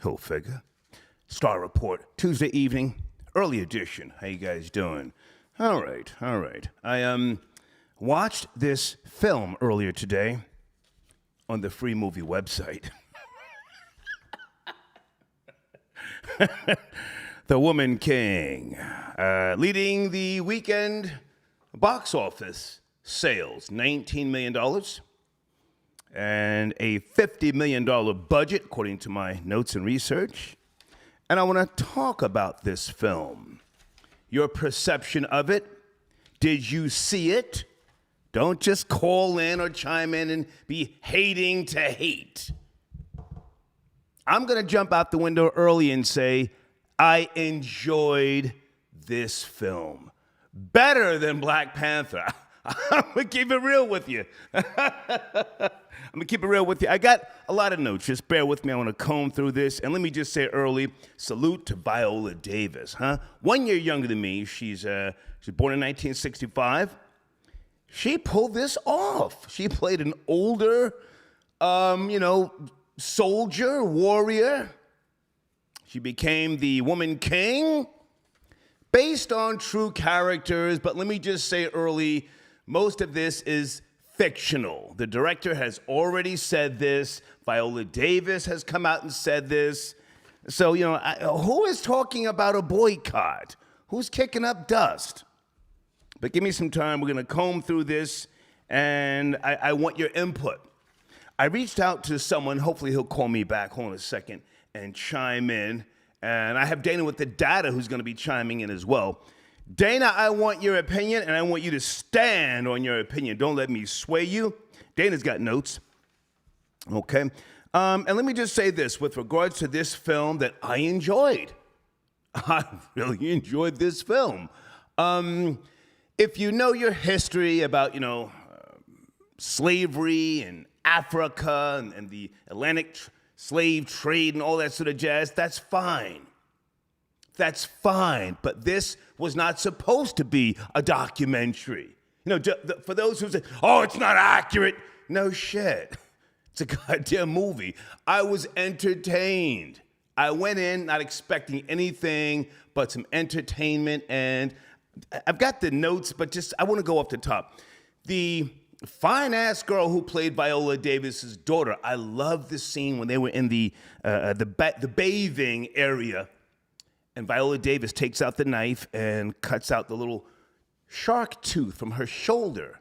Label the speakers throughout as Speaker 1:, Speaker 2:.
Speaker 1: Hilfiger. Star Report, Tuesday evening, early edition. How you guys doing? All right. I watched this film earlier today on the free movie website. The Woman King, leading the weekend box office sales, $19 million, and a $50 million budget, according to my notes and research. And I want to talk about this film, your perception of it. Did you see it? Don't just call in or chime in and be hating to hate. I'm going to jump out the window early and say, I enjoyed this film better than Black Panther. I'm going to keep it real with you. I got a lot of notes. Just bear with me. I want to comb through this. And let me just say early, salute to Viola Davis. 1 year younger than me. She's born in 1965. She pulled this off. She played an older, soldier, warrior. She became the Woman King based on true characters, but let me just say early, most of this is fictional. The director has already said this. Viola Davis has come out and said this. So, who is talking about a boycott? Who's kicking up dust? But give me some time. We're going to comb through this, and I want your input. I reached out to someone. Hopefully he'll call me back. Hold on a second. And chime in. And I have Dana with the data who's going to be chiming in as well. Dana, I want your opinion, and I want you to stand on your opinion. Don't let me sway you. Dana's got notes. Okay. And let me just say this with regards to this film that I enjoyed. I really enjoyed this film. If you know your history about, slavery and Africa and the Atlantic slave trade and all that sort of jazz, that's fine. That's fine. But this was not supposed to be a documentary. For those who say, oh, it's not accurate. No shit. It's a goddamn movie. I was entertained. I went in not expecting anything but some entertainment, and I've got the notes, but I want to go off the top. The fine-ass girl who played Viola Davis's daughter, I love the scene when they were in the bathing area, and Viola Davis takes out the knife and cuts out the little shark tooth from her shoulder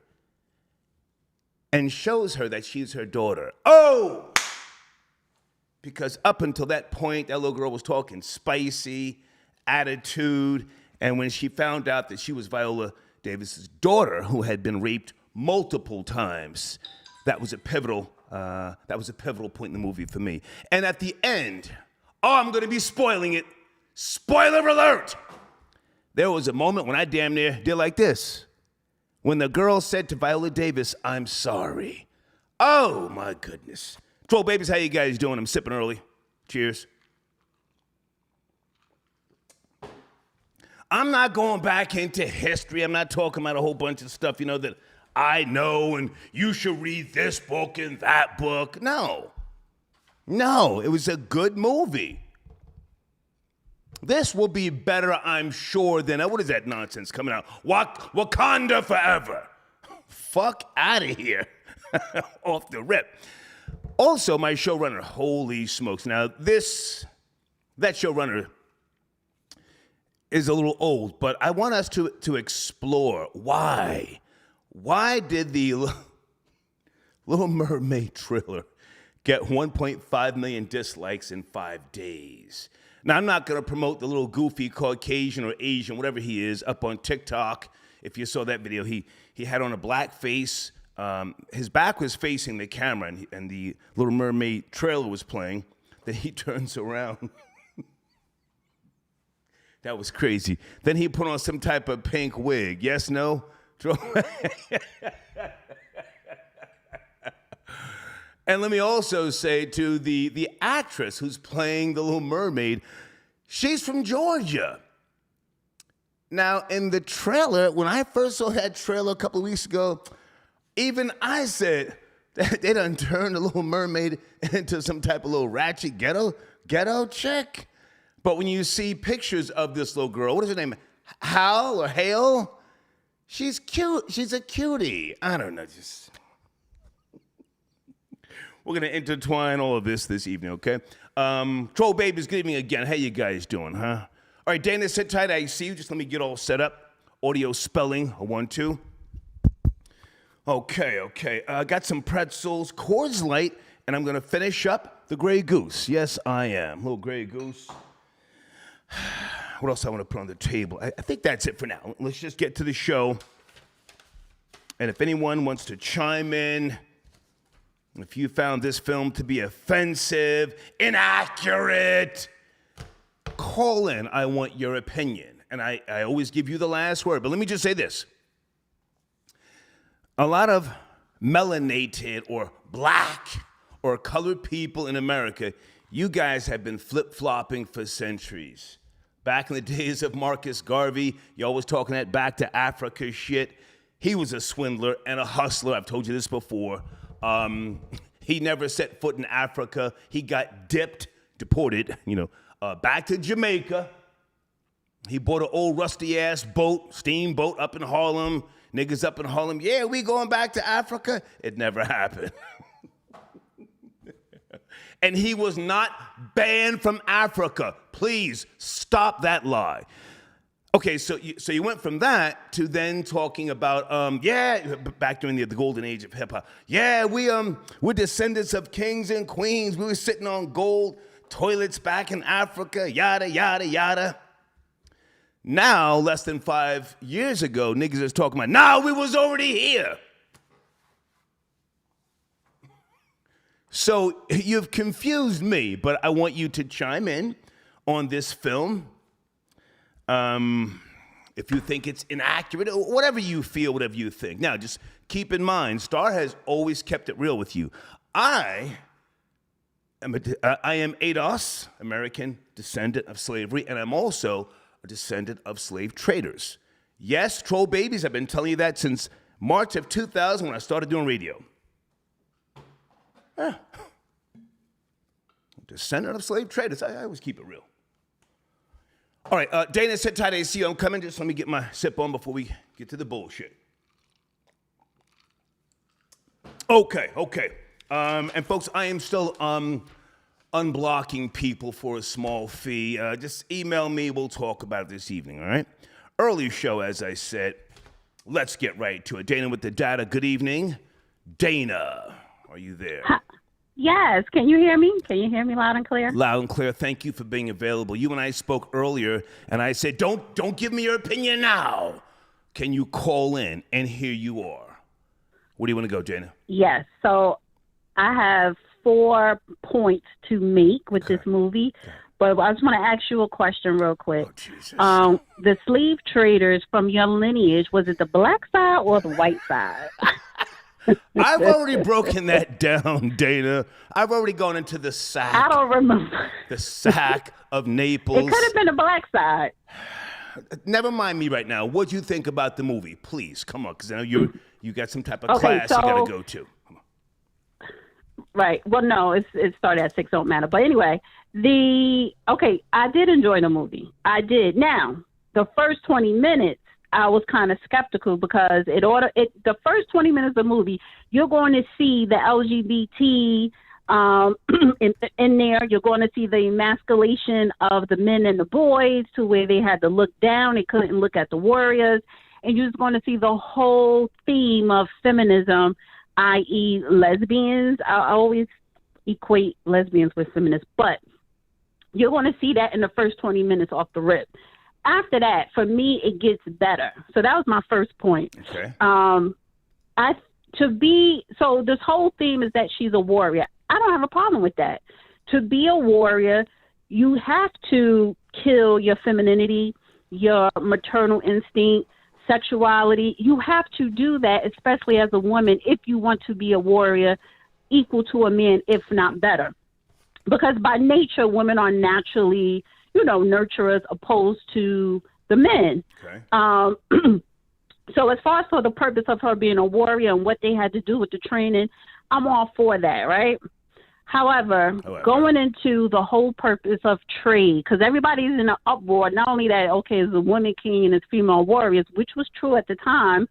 Speaker 1: and shows her that she's her daughter. Oh! Because up until that point, that little girl was talking spicy, attitude, and when she found out that she was Viola Davis's daughter who had been raped multiple times, that was a pivotal point in the movie for me. And at the end, I'm going to be spoiling it. Spoiler alert! There was a moment when I damn near did like this. When the girl said to Viola Davis, I'm sorry. Oh, my goodness. Troll babies, how you guys doing? I'm sipping early. Cheers. I'm not going back into history. I'm not talking about a whole bunch of stuff, that I know, and you should read this book and that book. No, it was a good movie. This will be better, I'm sure, than, what is that nonsense coming out? Wakanda Forever. Fuck out of here. Off the rip. Also, my showrunner, holy smokes. Now, that showrunner is a little old, but I want us to explore why. Why did the Little Mermaid trailer get 1.5 million dislikes in 5 days? Now, I'm not going to promote the little goofy Caucasian or Asian, whatever he is, up on TikTok. If you saw that video, he had on a black face. His back was facing the camera, and the Little Mermaid trailer was playing. Then he turns around. That was crazy. Then he put on some type of pink wig. Yes, no? And let me also say to the actress who's playing the Little Mermaid, she's from Georgia. Now, in the trailer, when I first saw that trailer a couple of weeks ago, even I said that they done turned the Little Mermaid into some type of little ratchet ghetto ghetto chick. But when you see pictures of this little girl, what is her name? Hal or Hale? She's cute. She's a cutie. I don't know. We're going to intertwine all of this evening, okay? Troll Babies, good evening again. How you guys doing, huh? All right, Dana, sit tight. I see you. Just let me get all set up. Audio spelling, a 1, 2. Okay. Got some pretzels, Coors Light, and I'm going to finish up the Grey Goose. Yes, I am. Little Grey Goose. What else I want to put on the table? I think that's it for now. Let's just get to the show. And if anyone wants to chime in, if you found this film to be offensive, inaccurate, call in. I want your opinion. And I always give you the last word. But let me just say this. A lot of melanated or black or colored people in America, you guys have been flip-flopping for centuries. Back in the days of Marcus Garvey, you're always talking that back to Africa shit. He was a swindler and a hustler. I've told you this before. He never set foot in Africa. He got deported, back to Jamaica. He bought an old rusty-ass boat, steamboat up in Harlem. Niggas up in Harlem, yeah, we going back to Africa. It never happened. And he was not banned from Africa. Please stop that lie. Okay, so you went from that to then talking about, back during the golden age of hip hop. Yeah, we're descendants of kings and queens. We were sitting on gold toilets back in Africa, yada, yada, yada. Now, less than 5 years ago, niggas is talking about, nah, we was already here. So you've confused me, but I want you to chime in on this film. If you think it's inaccurate, or whatever you feel, whatever you think. Now, just keep in mind, Star has always kept it real with you. I am ADOS, American descendant of slavery, and I'm also a descendant of slave traders. Yes, Troll Babies, I've been telling you that since March of 2000 when I started doing radio. Descendant of slave traders. I always keep it real. All right, Dana, sit tight. I see you. I'm coming. Just let me get my sip on before we get to the bullshit. Okay. And folks, I am still unblocking people for a small fee. Just email me. We'll talk about it this evening, all right? Early show, as I said. Let's get right to it. Dana with the data. Good evening. Dana, are you there?
Speaker 2: Yes. Can you hear me? Can you hear me loud and clear?
Speaker 1: Loud and clear. Thank you for being available. You and I spoke earlier, and I said, don't give me your opinion now. Can you call in? And here you are. Where do you want to go, Dana? Yes.
Speaker 2: So I have 4 points to make with this movie, but I just want to ask you a question real quick.
Speaker 1: Oh, Jesus.
Speaker 2: The slave traders from your lineage, was it the black side or the white side?
Speaker 1: I've already broken that down, Dana. I've already gone into the sack.
Speaker 2: I don't remember.
Speaker 1: The sack of Naples.
Speaker 2: It could have been the black side.
Speaker 1: Never mind me right now. What do you think about the movie? Please, come on, because I know you got some type of class you got to go to.
Speaker 2: Right. Well, no, it started at 6, don't matter. But anyway, I did enjoy the movie. I did. Now, the first 20 minutes, I was kind of skeptical because the first 20 minutes of the movie, you're going to see the LGBT in there. You're going to see the emasculation of the men and the boys to where they had to look down. They couldn't look at the warriors. And you're just going to see the whole theme of feminism, i.e. lesbians. I always equate lesbians with feminists, but you're going to see that in the first 20 minutes off the rip. After that, for me, it gets better. So that was my first point.
Speaker 1: Okay.
Speaker 2: So this whole theme is that she's a warrior. I don't have a problem with that. To be a warrior, you have to kill your femininity, your maternal instinct, sexuality. You have to do that, especially as a woman, if you want to be a warrior equal to a man, if not better. Because by nature, women are naturally, nurturers opposed to the men.
Speaker 1: Okay.
Speaker 2: So as far as for the purpose of her being a warrior and what they had to do with the training, I'm all for that, right? However, going into the whole purpose of trade, because everybody's in an uproar, not only that, okay, it's a woman king and it's female warriors, which was true at the time,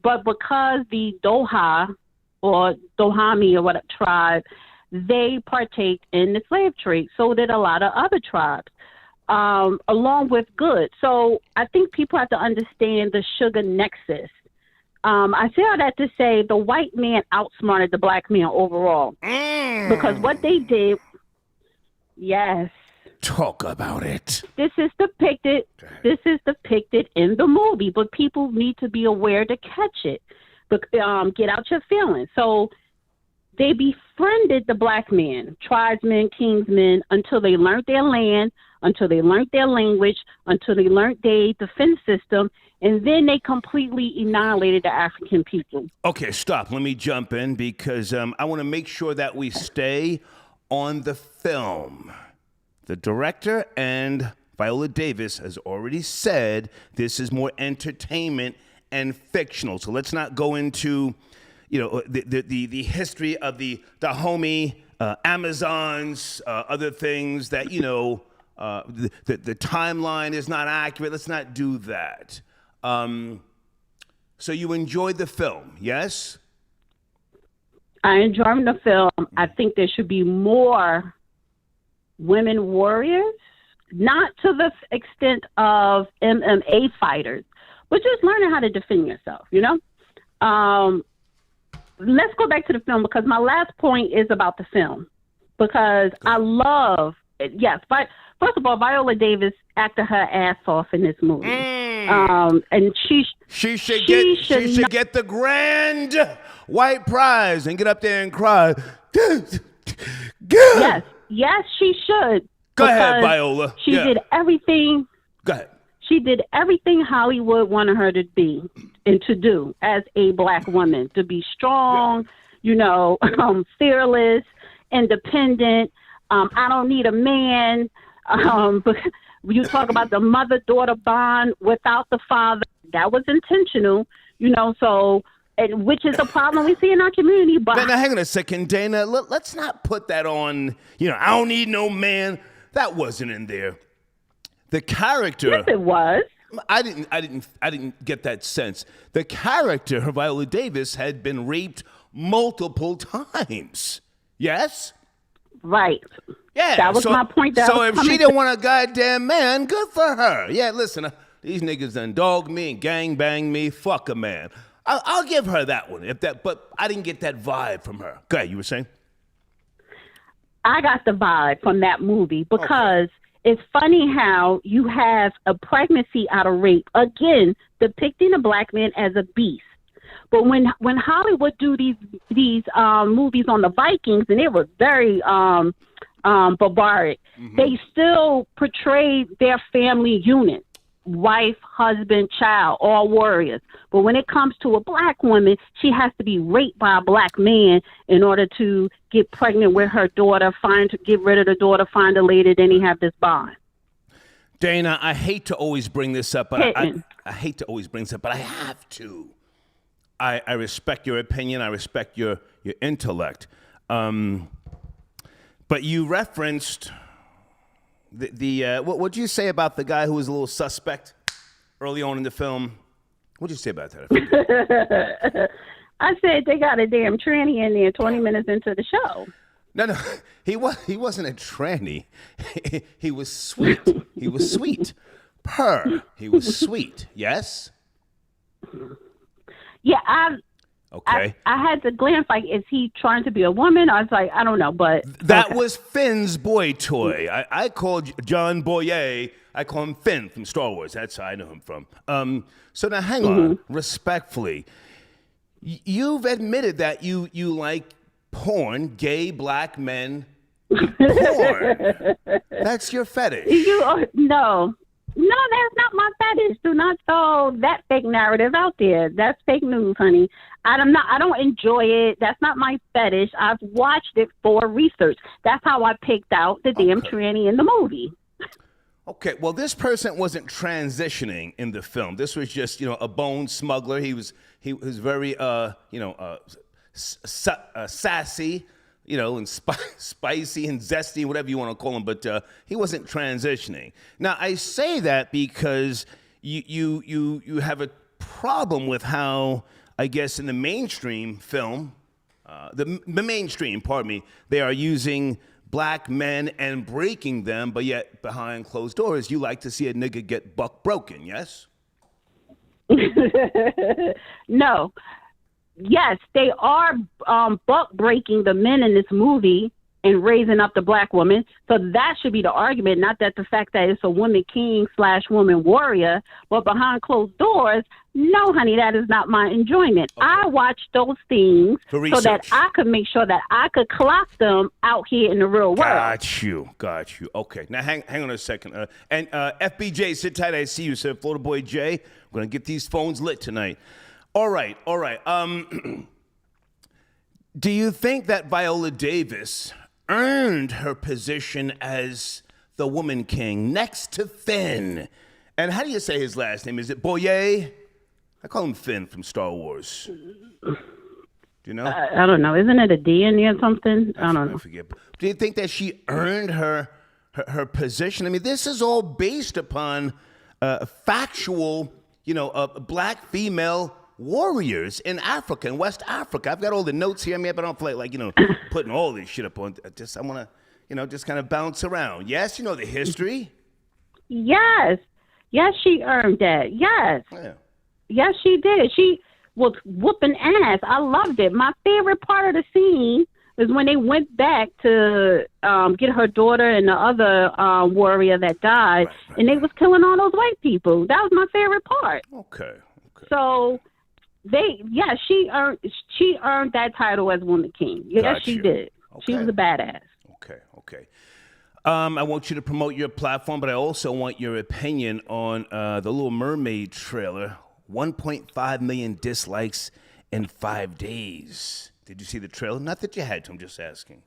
Speaker 2: but because the Doha or Dohami or what tribe, they partake in the slave trade. So did a lot of other tribes, along with goods. So I think people have to understand the sugar nexus. I say all that to say the white man outsmarted the black man overall. Because what they did, yes.
Speaker 1: Talk about it.
Speaker 2: This is depicted in the movie, but people need to be aware to catch it. But get out your feelings. So they befriended the black man, tribesmen, kingsmen, until they learned their land, until they learned their language, until they learned their defense system, and then they completely annihilated the African people.
Speaker 1: Okay, stop. Let me jump in because I want to make sure that we stay on the film. The director and Viola Davis has already said this is more entertainment and fictional. So let's not go into, the history of the Dahomey, Amazons, other things that, the timeline is not accurate. Let's not do that. So you enjoyed the film, yes?
Speaker 2: I enjoyed the film. I think there should be more women warriors, not to the extent of MMA fighters, but just learning how to defend yourself, Let's go back to the film because my last point is about the film. Because I love it. Yes, but first of all, Viola Davis acted her ass off in this movie. And she should
Speaker 1: get the grand white prize and get up there and cry.
Speaker 2: Yes, she should.
Speaker 1: Go ahead, Viola.
Speaker 2: She did everything.
Speaker 1: Go ahead.
Speaker 2: She did everything Hollywood wanted her to be and to do as a black woman, to be strong, fearless, independent. I don't need a man. You talk about the mother-daughter bond without the father. That was intentional, which is a problem we see in our community. But
Speaker 1: now, hang on a second, Dana. Let's not put that on, I don't need no man. That wasn't in there. The character.
Speaker 2: Yes, it was.
Speaker 1: I didn't get that sense. The character, Viola Davis, had been raped multiple times. Yes?
Speaker 2: Right.
Speaker 1: Yeah.
Speaker 2: That was my point.
Speaker 1: So if she didn't want a goddamn man, good for her. Yeah, listen, these niggas done dog me and gang bang me. Fuck a man. I'll give her that one. But I didn't get that vibe from her. Go ahead, you were saying?
Speaker 2: I got the vibe from that movie because it's funny how you have a pregnancy out of rape, again, depicting a black man as a beast. But when Hollywood do these movies on the Vikings, and they were very barbaric, they still portrayed their family unit. Wife, husband, child, all warriors. But when it comes to a black woman, she has to be raped by a black man in order to get pregnant with her daughter, get rid of the daughter, find a lady, then he have this bond.
Speaker 1: Dana, I hate to always bring this up, but I hate to always bring this up, but I have to. I respect your opinion. I respect your intellect. But you referenced what did you say about the guy who was a little suspect early on in the film? What did you say about that?
Speaker 2: I said they got a damn tranny in there 20 minutes into the show.
Speaker 1: No, he wasn't a tranny. He was sweet. He was sweet. He was sweet. Yes?
Speaker 2: Yeah,
Speaker 1: okay.
Speaker 2: I had to glance like, is he trying to be a woman? I was like, I don't know, but
Speaker 1: that was Finn's boy toy. I called John Boyer. I call him Finn from Star Wars. That's how I know him from. So now, hang on, respectfully, you've admitted that you like porn, gay black men. Porn. That's your fetish. No, that's not my fetish. Do not throw that fake narrative out there. That's fake news, honey. I don't enjoy it. That's not my fetish. I've watched it for research. That's how I picked out the damn tranny in the movie. Okay, well, this person wasn't transitioning in the film. This was just, a bone smuggler. He was very, sassy, and spicy and zesty, whatever you want to call him, but he wasn't transitioning. Now, I say that because you have a problem with how, I guess, in the mainstream film, the mainstream, pardon me, they are using black men and breaking them, but yet behind closed doors, you like to see a nigga get buck broken, yes?
Speaker 2: No. Yes, they are buck breaking the men in this movie and raising up the black woman. So that should be the argument, not that the fact that it's a woman king / woman warrior, but behind closed doors, no, honey, that is not my enjoyment. Okay. I watch those things so that I could make sure that I could clock them out here in the real world.
Speaker 1: Got you. Okay, now hang on a second. And FBJ, sit tight. I see you, sir. Florida Boy J. We're going to get these phones lit tonight. All right. Do you think that Viola Davis earned her position as the woman king next to Finn? And how do you say his last name? Is it Boyer? I call him Finn from Star Wars. Do you know?
Speaker 2: I don't know. Isn't it a D in there or something? I don't know.
Speaker 1: I forget. Do you think that she earned her position? I mean, this is all based upon factual, black female warriors in Africa, in West Africa. I've got all the notes here. I mean, but I don't feel like putting all this shit up on. I want to, just kind of bounce around. Yes, you know the history.
Speaker 2: Yes, she earned that. Yes,
Speaker 1: yeah.
Speaker 2: Yes, she did. She was whooping ass. I loved it. My favorite part of the scene is when they went back to get her daughter and the other warrior that died, right. And they was killing all those white people. That was my favorite part.
Speaker 1: Okay.
Speaker 2: So. She earned that title as Woman King. Yes, she did. Okay. She was a badass.
Speaker 1: Okay. I want you to promote your platform, but I also want your opinion on the Little Mermaid trailer. 1.5 million dislikes in 5 days. Did you see the trailer? Not that you had to. I'm just asking.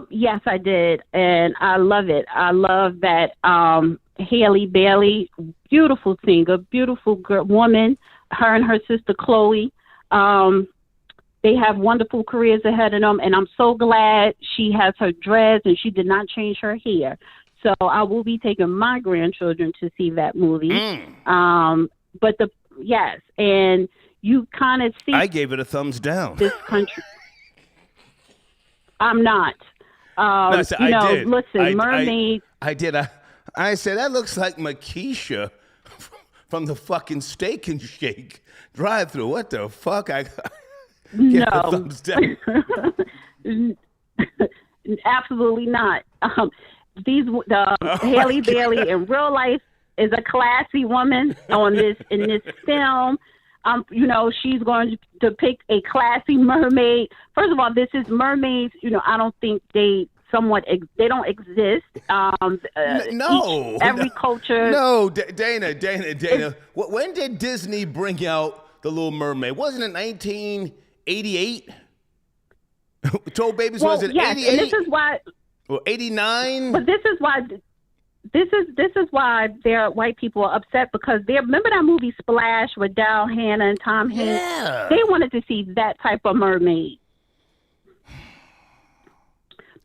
Speaker 2: Yes, I did, and I love it. I love that Halle Bailey, beautiful singer, beautiful woman. Her and her sister Chloe, they have wonderful careers ahead of them, and I'm so glad she has her dreads and she did not change her hair. So I will be taking my grandchildren to see that movie. And you kind of see.
Speaker 1: I gave it a thumbs down.
Speaker 2: This country. I'm not.
Speaker 1: No, so I did.
Speaker 2: Listen, Mermaid.
Speaker 1: I did. I said, that looks like Makisha from the fucking Steak and Shake drive-thru. What the fuck? I get a thumbs down.
Speaker 2: Absolutely not. Halle Bailey in real life is a classy woman in this film. She's going to depict a classy mermaid. First of all, this is mermaids. I don't think they don't exist. Every culture.
Speaker 1: No, Dana. When did Disney bring out The Little Mermaid? Wasn't it 1988? Told Babies was it 88?
Speaker 2: And this is why.
Speaker 1: Or 89?
Speaker 2: But this is why. This is why their white people are upset, because they remember that movie Splash with Daryl Hannah and Tom Hanks.
Speaker 1: Yeah.
Speaker 2: They wanted to see that type of mermaid.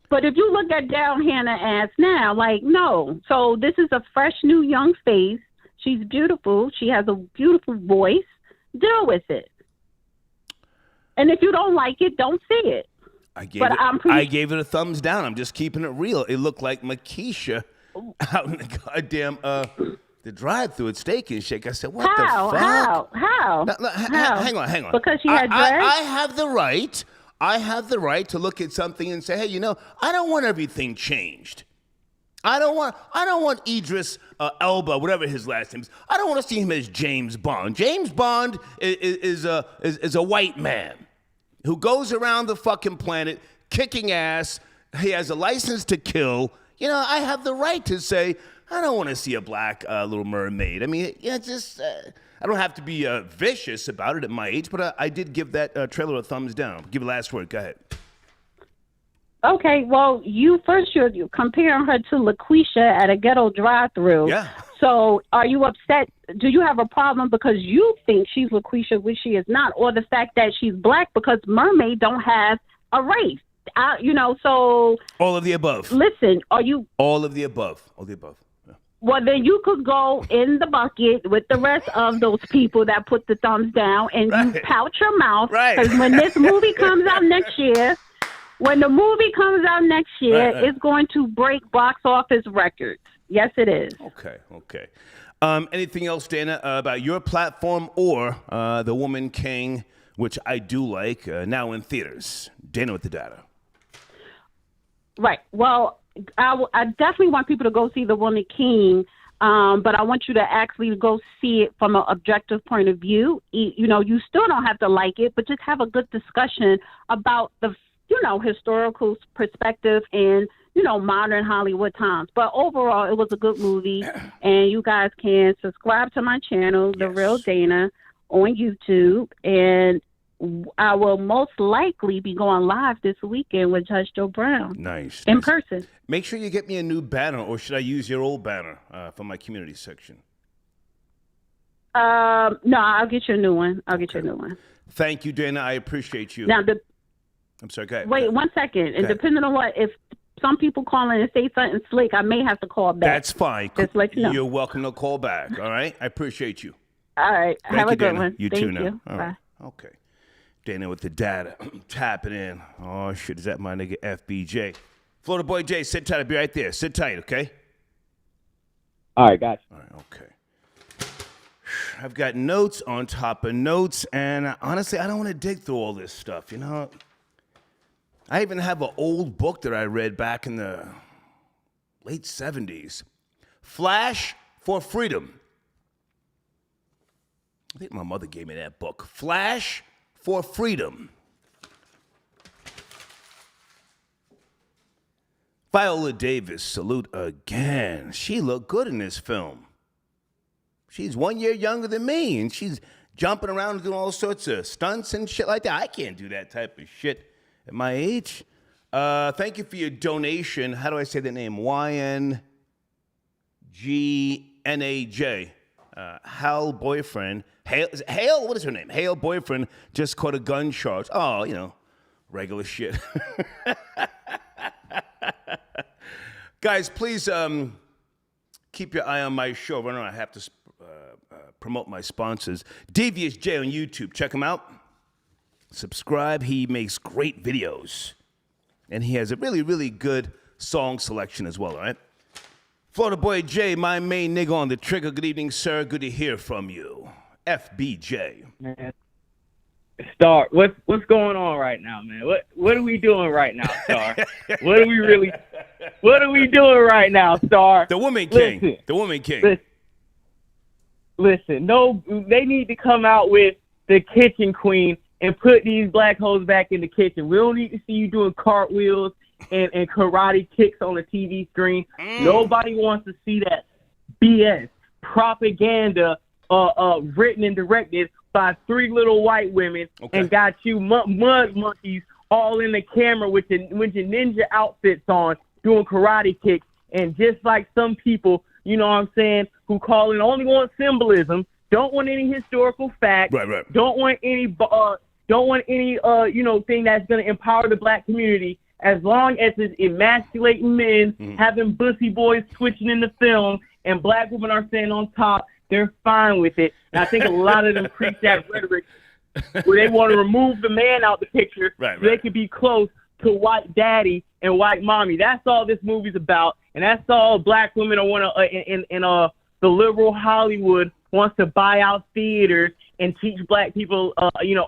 Speaker 2: But if you look at Daryl Hannah ass now, no. So this is a fresh new young face. She's beautiful. She has a beautiful voice. Deal with it. And if you don't like it, don't see it.
Speaker 1: I gave it a thumbs down. I'm just keeping it real. It looked like Makisha out in the goddamn the drive-thru at Steak and Shake. I said, what the fuck?
Speaker 2: How?
Speaker 1: No, hang on.
Speaker 2: Because she had dreads?
Speaker 1: I have the right to look at something and say, hey, I don't want everything changed. I don't want Idris Elba, whatever his last name is. I don't want to see him as James Bond. James Bond is a white man who goes around the fucking planet kicking ass. He has a license to kill. I have the right to say, I don't want to see a black Little Mermaid. I mean, I don't have to be vicious about it at my age, but I did give that trailer a thumbs down. Give it last word. Go ahead.
Speaker 2: Okay, well, you're comparing her to LaQuisha at a ghetto drive-through.
Speaker 1: Yeah.
Speaker 2: So, are you upset? Do you have a problem because you think she's LaQuisha, which she is not, or the fact that she's black because mermaid don't have a race? So
Speaker 1: All of the above.
Speaker 2: listen, are you?
Speaker 1: All of the above. All of the above. Yeah.
Speaker 2: Well, then you could go in the bucket with the rest of those people that put the thumbs down, and you pout your mouth.
Speaker 1: Right.
Speaker 2: Because when this movie comes out next year. When the movie comes out next year,
Speaker 1: right.
Speaker 2: It's going to break box office records. Yes, it is.
Speaker 1: Okay. Anything else, Dana, about your platform or The Woman King, which I do like, now in theaters? Dana with the data.
Speaker 2: Right. Well, I definitely want people to go see The Woman King, but I want you to actually go see it from an objective point of view. You still don't have to like it, but just have a good discussion about the historical perspective and, modern Hollywood times. But overall, it was a good movie, and you guys can subscribe to my channel, The Real Dana, on YouTube, and I will most likely be going live this weekend with Judge Joe Brown.
Speaker 1: Nice.
Speaker 2: In person.
Speaker 1: Make sure you get me a new banner, or should I use your old banner for my community section?
Speaker 2: No, I'll get you a new one.
Speaker 1: Thank you, Dana. I appreciate you.
Speaker 2: Now,
Speaker 1: I'm sorry, go ahead.
Speaker 2: Wait 1 second. And depending on if some people call in and say something slick, I may have to call back.
Speaker 1: That's fine.
Speaker 2: Just let you know.
Speaker 1: You're welcome to call back, all right? I appreciate you.
Speaker 2: All right. Have a good
Speaker 1: Dana.
Speaker 2: one.
Speaker 1: You
Speaker 2: Thank
Speaker 1: too now.
Speaker 2: you.
Speaker 1: All
Speaker 2: Bye.
Speaker 1: right. Okay. Dana with the data. Tapping in. Oh, shit. Is that my nigga FBJ? Florida Boy J, sit tight. I'll be right there. Sit tight, okay?
Speaker 3: All right, gotcha.
Speaker 1: All right, okay. I've got notes on top of notes, and honestly, I don't want to dig through all this stuff, I even have an old book that I read back in the late 70s. Flash for Freedom. I think my mother gave me that book. Flash for Freedom. Viola Davis, salute again. She looked good in this film. She's 1 year younger than me, and she's jumping around and doing all sorts of stunts and shit like that. I can't do that type of shit at my age. Thank you for your donation. How do I say the name? YNGNAJ. Hal boyfriend. Hale, what is her name? Hale boyfriend just caught a gun charge. Oh, regular shit. Guys, please keep your eye on my show. Right now, I have to promote my sponsors. Devious J on YouTube. Check him out. Subscribe. He makes great videos. And he has a really, really good song selection as well, all right? Florida Boy J, my main nigga on the trigger. Good evening, sir. Good to hear from you. FBJ.
Speaker 3: Man. Star, what's going on right now, man? What are we doing right now, Star? What are we doing right now, Star?
Speaker 1: The Woman King.
Speaker 3: Listen,
Speaker 1: the Woman King.
Speaker 3: Listen, no, they need to come out with the Kitchen Queen and put these black hoes back in the kitchen. We don't need to see you doing cartwheels and karate kicks on the TV screen. Nobody wants to see that BS propaganda written and directed by three little white women and got you mud monkeys all in the camera with your ninja outfits on doing karate kicks. And just like some people, you know what I'm saying, who call in only want symbolism, don't want any historical facts,
Speaker 1: right.
Speaker 3: don't want any thing that's going to empower the black community. As long as it's emasculating men, having bussy boys twitching in the film, and black women are standing on top, they're fine with it. And I think a lot of them preach that rhetoric where they want to remove the man out the picture so they can be close to white daddy and white mommy. That's all this movie's about, and that's all black women want to in the liberal Hollywood wants to buy out theaters and teach black people,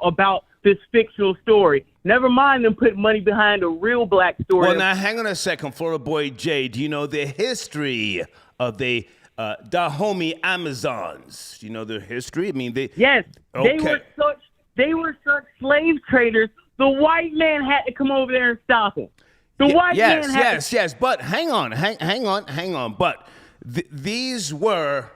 Speaker 3: about this fictional story. Never mind them putting money behind a real black story.
Speaker 1: Well, now, hang on a second, Florida Boy J. Do you know the history of the Dahomey Amazons? Do you know their history? I mean,
Speaker 3: Yes.
Speaker 1: Okay.
Speaker 3: They were such slave traders. The white man had to come over there and stop them. The white man had to...
Speaker 1: Yes. But hang on. But these were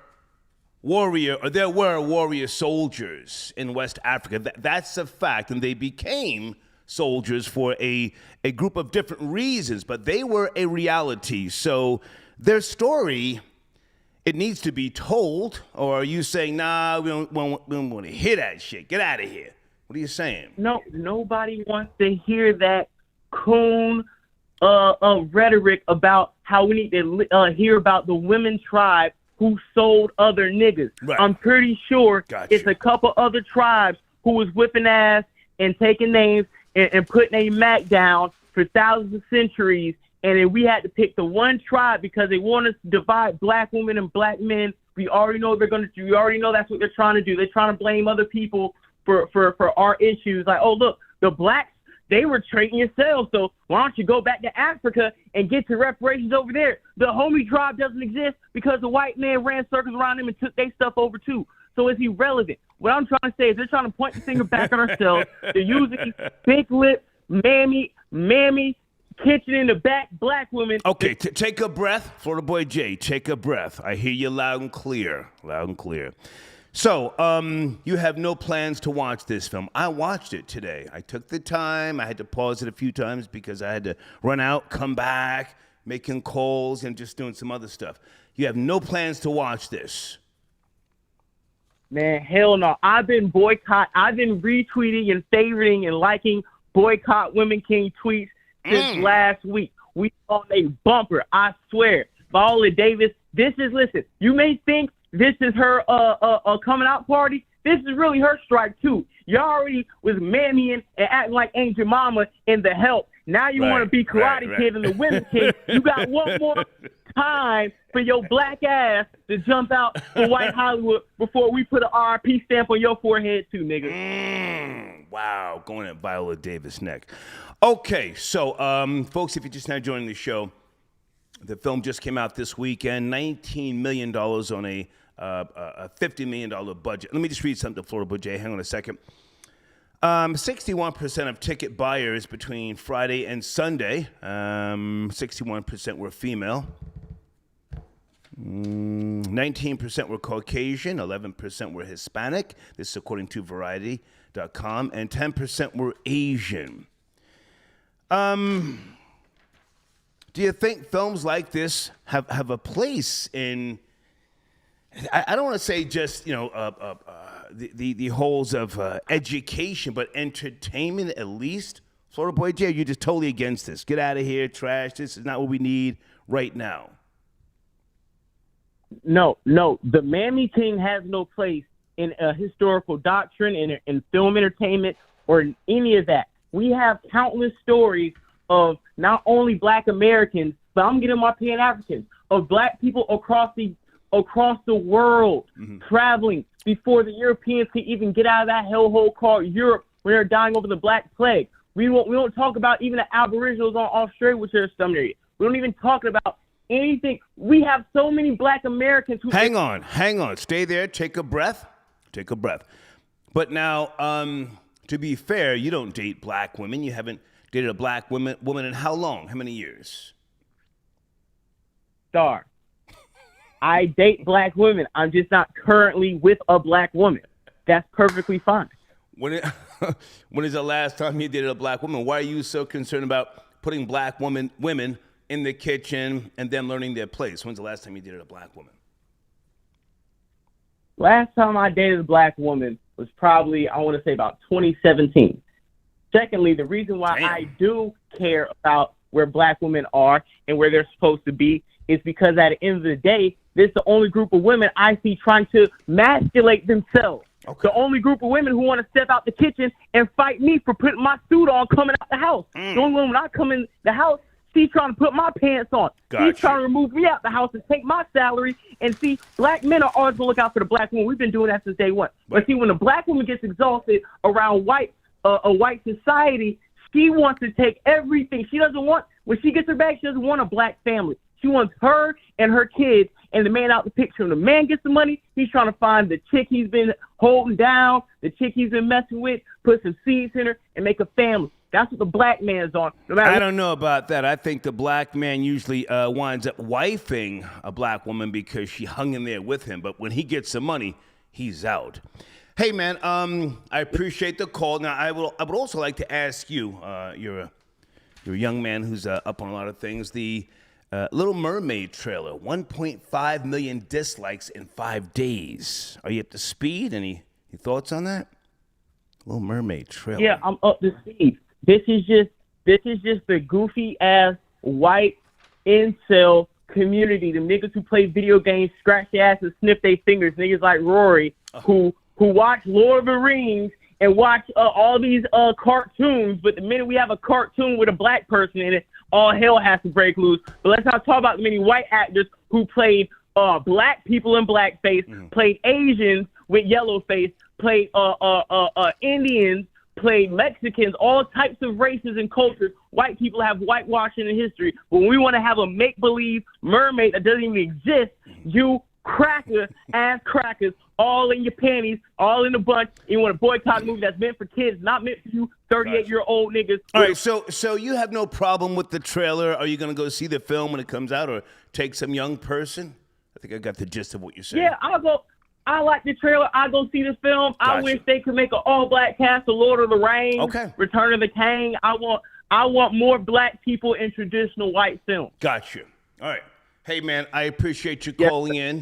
Speaker 1: there were warrior soldiers in West Africa. That's a fact, and they became soldiers for a group of different reasons, but they were a reality. So their story, it needs to be told. Or are you saying, nah, we don't want to hear that shit? Get out of here. What are you saying?
Speaker 3: No, nobody wants to hear that coon rhetoric about how we need to hear about the women tribe who sold other niggas.
Speaker 1: Right.
Speaker 3: I'm pretty sure
Speaker 1: Gotcha.
Speaker 3: it's a couple other tribes who was whipping ass and taking names and putting a Mac down for thousands of centuries. And then we had to pick the one tribe because they want us to divide black women and black men. We already know we already know that's what they're trying to do. They're trying to blame other people for our issues. Like, oh, look, the blacks, they were trading yourselves, so why don't you go back to Africa and get your reparations over there? The homie tribe doesn't exist because the white man ran circles around them and took their stuff over too. So it's irrelevant. What I'm trying to say is they're trying to point the finger back on ourselves. They're using big lip, mammy, kitchen in the back, black women.
Speaker 1: Okay, take a breath. Florida Boy J, take a breath. I hear you loud and clear. Loud and clear. So, you have no plans to watch this film. I watched it today. I took the time. I had to pause it a few times because I had to run out, come back, making calls, and just doing some other stuff. You have no plans to watch this.
Speaker 3: Man, hell no. I've been retweeting and favoriting and liking Boycott Women King tweets since last week. We on a bumper, I swear. Viola Davis, listen, you may think this is her coming out party. This is really her strike too. You already was mammying and acting like Angel Mama in The Help. Now you want to be Karate Kid and the Women's King. You got one more time for your black ass to jump out for White Hollywood before we put an RIP stamp on your forehead too, nigga.
Speaker 1: Wow, going at Viola Davis' neck. Okay, so folks, if you're just now joining the show, the film just came out this weekend, $19 million on a $50 million budget. Let me just read something to Florida Boy J. Hang on a second. 61% of ticket buyers between Friday and Sunday, 61% were female. 19% were Caucasian, 11% were Hispanic. This is according to Variety.com, and 10% were Asian. Do you think films like this have a place in? I don't want to say just the holes of education, but entertainment at least. Florida Boy J, you're just totally against this. Get out of here, trash. This is not what we need right now.
Speaker 3: No. The Mammy King has no place in a historical doctrine, in film entertainment, or in any of that. We have countless stories of not only black Americans, but I'm getting my Pan-Africans, of black people across the world traveling before the Europeans could even get out of that hellhole called Europe when they're dying over the Black Plague. We don't talk about even the Aboriginals on Australia, which are some area. We don't even talk about anything. We have so many black Americans who...
Speaker 1: Hang on. Stay there. Take a breath. But now, to be fair, you don't date black women. You haven't dated a black woman in how long? How many years?
Speaker 3: Star. I date black women. I'm just not currently with a black woman. That's perfectly fine.
Speaker 1: When is the last time you dated a black woman? Why are you so concerned about putting black women in the kitchen and them learning their place? When's the last time you dated a black woman?
Speaker 3: Last time I dated a black woman was probably, I want to say, about 2017. Secondly, the reason why I do care about where black women are and where they're supposed to be is because at the end of the day, this is the only group of women I see trying to masculate themselves. Okay. The only group of women who want to step out the kitchen and fight me for putting my suit on coming out the house. The only woman when I come in the house, she's trying to put my pants on.
Speaker 1: Gotcha.
Speaker 3: She's trying to remove me out the house and take my salary. And see, black men are always going to look out for the black woman. We've been doing that since day one. But see, when the black woman gets exhausted around a white society, she wants to take everything. She doesn't want, when she gets her back, she doesn't want a black family. She wants her and her kids and the man out the picture. When the man gets the money, he's trying to find the chick he's been holding down, the chick he's been messing with, put some seeds in her, and make a family. That's what the black man's on.
Speaker 1: I don't know about that. I think the black man usually winds up wifing a black woman because she hung in there with him. But when he gets some money, he's out. Hey, man, I appreciate the call. Now, I would also like to ask you, you're a young man who's up on a lot of things. The Little Mermaid trailer, 1.5 million dislikes in 5 days. Are you up to speed? Any thoughts on that? Little Mermaid trailer.
Speaker 3: Yeah, I'm up to speed. This is just the goofy ass white incel community. The niggas who play video games, scratch their ass and sniff their fingers. Niggas like Rory who watch Lord of the Rings and watch all these cartoons. But the minute we have a cartoon with a black person in it, all hell has to break loose. But let's not talk about the many white actors who played black people in blackface, played Asians with yellow face, played Indians, played Mexicans, all types of races and cultures. White people have whitewashing in history. But when we want to have a make-believe mermaid that doesn't even exist, you ass crackers, all in your panties, all in a bunch. You want to boycott a movie that's meant for kids, not meant for you 38-year-old niggas.
Speaker 1: All right, so you have no problem with the trailer. Are you going to go see the film when it comes out or take some young person? I think I got the gist of what you're saying.
Speaker 3: Yeah, I'll go. I like the trailer. I'll go see the film.
Speaker 1: Gotcha.
Speaker 3: I wish they could make an all-black cast of Lord of the Rings,
Speaker 1: Okay.
Speaker 3: Return of the King. I want more black people in traditional white films.
Speaker 1: Gotcha. All right. Hey, man, I appreciate you calling in.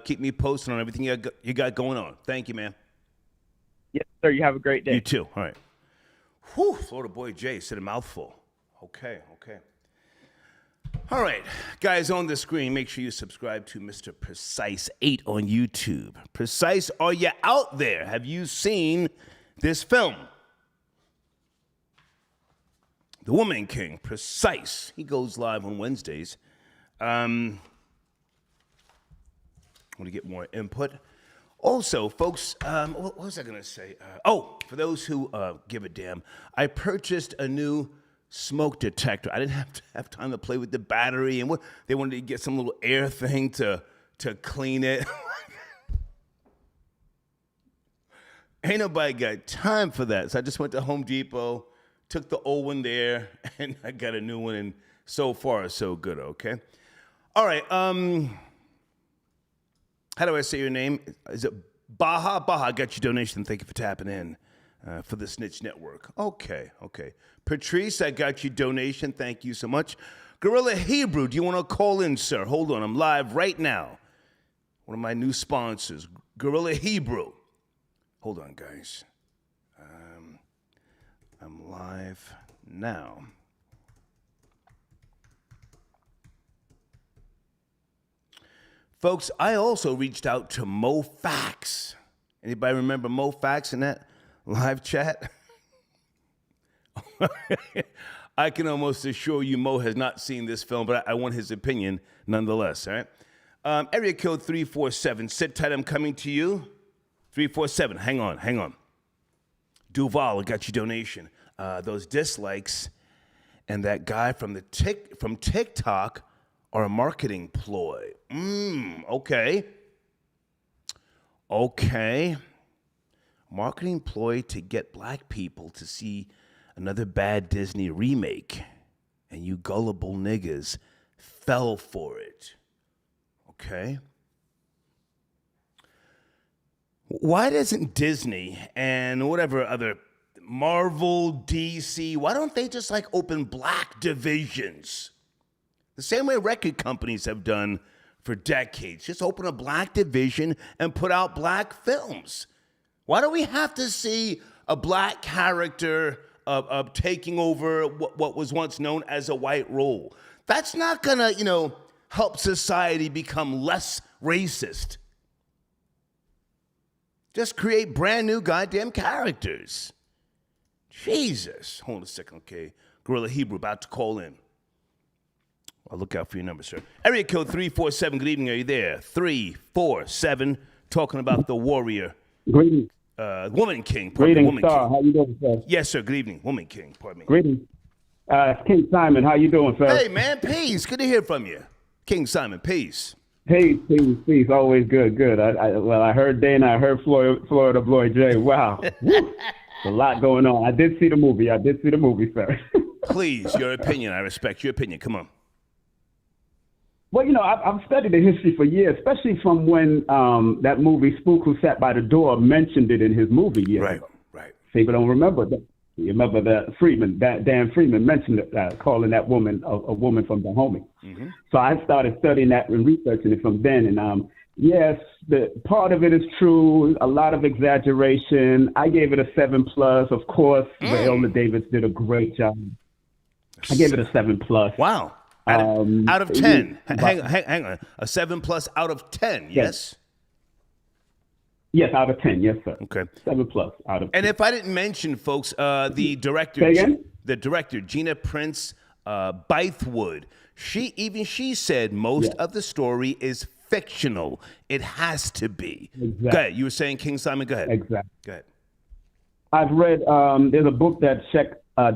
Speaker 1: Keep me posted on everything you got going on. Thank you, man.
Speaker 3: Yes, sir. You have a great day.
Speaker 1: You too. All right. Whew, Florida boy Jay said a mouthful. Okay. All right, guys on the screen, make sure you subscribe to Mr. Precise 8 on YouTube. Precise, are you out there? Have you seen this film? The Woman King, Precise. He goes live on Wednesdays. I want to get more input. Also, folks, what was I going to say? For those who give a damn, I purchased a new smoke detector. I didn't have time to play with the battery, and they wanted to get some little air thing to clean it. Ain't nobody got time for that. So I just went to Home Depot, took the old one there, and I got a new one, and so far, so good, okay? All right, how do I say your name? Is it Baha? Baha, I got your donation. Thank you for tapping in for the Snitch Network. Okay. Patrice, I got your donation. Thank you so much. Gorilla Hebrew, do you want to call in, sir? Hold on, I'm live right now. One of my new sponsors, Gorilla Hebrew. Hold on, guys. I'm live now. Folks, I also reached out to Mo Fax. Anybody remember Mo Fax in that live chat? I can almost assure you Mo has not seen this film, but I want his opinion nonetheless, all right? Area code 347. Sit tight, I'm coming to you. 347, hang on. Duval, I got your donation. Those dislikes and that guy from TikTok are a marketing ploy. Okay. Marketing ploy to get black people to see another bad Disney remake, and you gullible niggas fell for it. Okay? Why doesn't Disney and whatever other Marvel, DC, why don't they just open black divisions? The same way record companies have done for decades. Just open a black division and put out black films. Why do we have to see a black character of taking over what was once known as a white role? That's not gonna, help society become less racist. Just create brand new goddamn characters. Jesus. Hold on a second, okay. Gorilla Hebrew about to call in. I'll look out for your number, sir. Area code 347. Good evening. Are you there? 347. Talking about the warrior.
Speaker 4: Greetings.
Speaker 1: Woman King.
Speaker 4: Greetings, sir. How you doing, sir?
Speaker 1: Yes, sir. Good evening. Woman King. Pardon me.
Speaker 4: Greetings. King Simon. How you doing, sir?
Speaker 1: Hey, man. Peace. Good to hear from you. King Simon. Peace.
Speaker 4: Peace. Always good. I heard Dana. I heard Florida Boy J. Wow. A lot going on. I did see the movie, sir.
Speaker 1: Please, your opinion. I respect your opinion. Come on.
Speaker 4: Well, I've studied the history for years, especially from when that movie Spook Who Sat by the Door mentioned it in his movie years
Speaker 1: Right,
Speaker 4: ago.
Speaker 1: right.
Speaker 4: People don't remember that. You remember that Dan Freeman mentioned it, calling that woman a woman from Dahomey.
Speaker 1: Mm-hmm.
Speaker 4: So I started studying that and researching it from then. And yes, the part of it is true. A lot of exaggeration. I gave it a 7+. Of course, Viola Davis did a great job. I gave it a 7+.
Speaker 1: Wow. Out of 10. Hang on. A 7+ out of 10. Yes.
Speaker 4: Yes, out of 10. Yes, sir.
Speaker 1: Okay.
Speaker 4: 7+ out of 10.
Speaker 1: And if I didn't mention, folks, the director,
Speaker 4: Say again?
Speaker 1: Gina Prince Bythewood, she said most of the story is fictional. It has to be.
Speaker 4: Exactly.
Speaker 1: Go ahead. You were saying King Simon. Go ahead.
Speaker 4: Exactly.
Speaker 1: Go ahead.
Speaker 4: I've read, there's a book that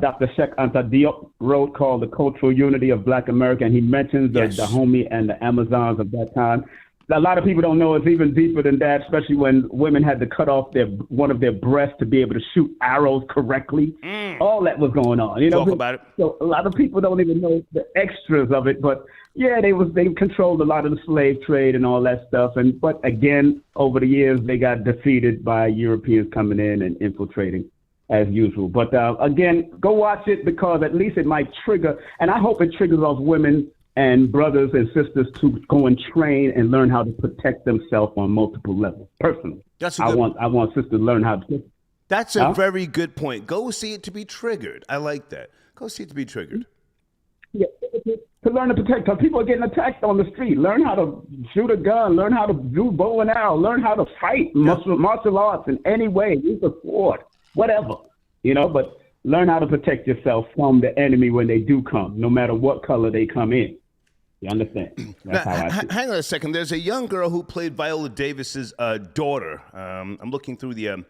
Speaker 4: Dr. Sheikh Anta Diop wrote called The Cultural Unity of Black America, and he mentions the Dahomey and the Amazons of that time. A lot of people don't know it's even deeper than that, especially when women had to cut off one of their breasts to be able to shoot arrows correctly. All that was going on.
Speaker 1: Talk about it.
Speaker 4: So a lot of people don't even know the extras of it, but yeah, they controlled a lot of the slave trade and all that stuff. But again, over the years, they got defeated by Europeans coming in and infiltrating as usual. But again, go watch it because at least it might trigger, and I hope it triggers off women and brothers and sisters to go and train and learn how to protect themselves on multiple levels. Personally, I want sisters to learn how to.
Speaker 1: That's a very good point. Go see it to be triggered. I like that. Go see it to be triggered.
Speaker 4: Yeah, to learn to protect. Because people are getting attacked on the street. Learn how to shoot a gun. Learn how to do bow and arrow. Learn how to fight martial arts in any way. Use a sword, whatever. But learn how to protect yourself from the enemy when they do come, no matter what color they come in. You understand? That's how I see it.
Speaker 1: Hang on a second. There's a young girl who played Viola Davis's daughter. I'm looking through the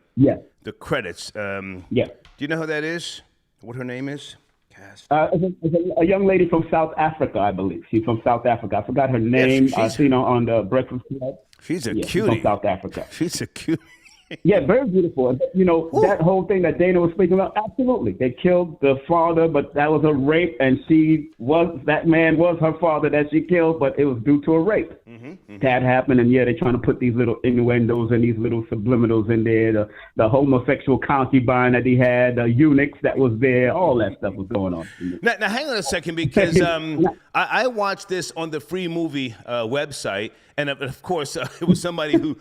Speaker 1: credits. Do you know who that is? What her name is? Cast.
Speaker 4: It's a young lady from South Africa, I believe. She's from South Africa. I forgot her name. I've seen her on the Breakfast Club.
Speaker 1: She's a
Speaker 4: cutie.
Speaker 1: cutie.
Speaker 4: She's from South Africa.
Speaker 1: She's a cutie.
Speaker 4: Yeah, very beautiful. That whole thing that Dana was speaking about, absolutely. They killed the father, but that was a rape, and that man was her father that she killed, but it was due to a rape. That happened, and they're trying to put these little innuendos and these little subliminals in there, the homosexual concubine that he had, the eunuchs that was there, all that stuff was going on.
Speaker 1: Now hang on a second, because I watched this on the Free Movie website, and of course it was somebody who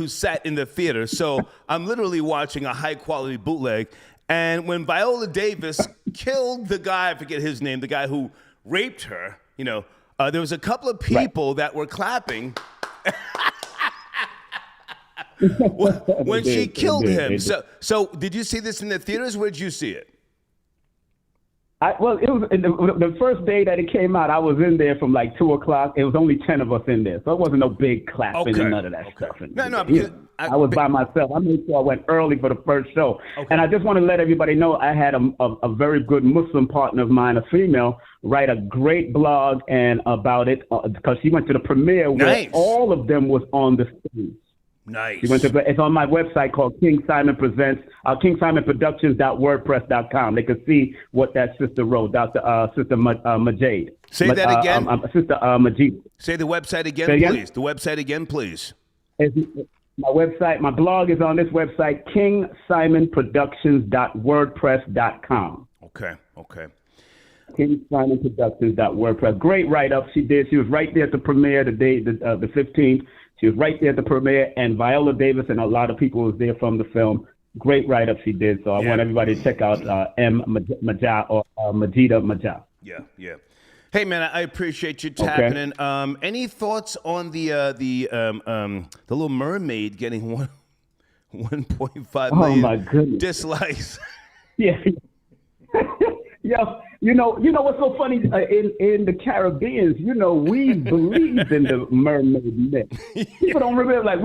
Speaker 1: sat in the theater. So I'm literally watching a high quality bootleg. And when Viola Davis killed the guy, I forget his name, the guy who raped her, there was a couple of people that were clapping when she killed him. So did you see this in the theaters? Where did you see it?
Speaker 4: It was the first day that it came out. I was in there from like 2:00. It was only 10 of us in there, so it wasn't no big clapping and none of that stuff.
Speaker 1: No, because
Speaker 4: I was by myself. I made sure I went early for the first show, and I just want to let everybody know I had a very good Muslim partner of mine, a female, write a great blog and about it because she went to the premiere where all of them was on the stage.
Speaker 1: Nice.
Speaker 4: It's on my website called King Simon Presents, KingSimonProductions.wordpress.com. They can see what that sister wrote, Sister Majid.
Speaker 1: Say that again.
Speaker 4: Sister Majid.
Speaker 1: Say the website again, please. The website again, please.
Speaker 4: My website, my blog is on this website, KingSimonProductions.wordpress.com.
Speaker 1: Okay.
Speaker 4: KingSimonProductions.wordpress. Great write-up she did. She was right there at the premiere the 15th. She was right there at the premiere, and Viola Davis and a lot of people was there from the film. Great write-up she did. So I want everybody to check out Majah or Majida Majah.
Speaker 1: Yeah. Hey man, I appreciate you tapping in. Any thoughts on the Little Mermaid getting 1.5 million dislikes?
Speaker 4: Yeah. Yeah. You know what's so funny in the Caribbean? We believed in the mermaid myth. People don't remember. Like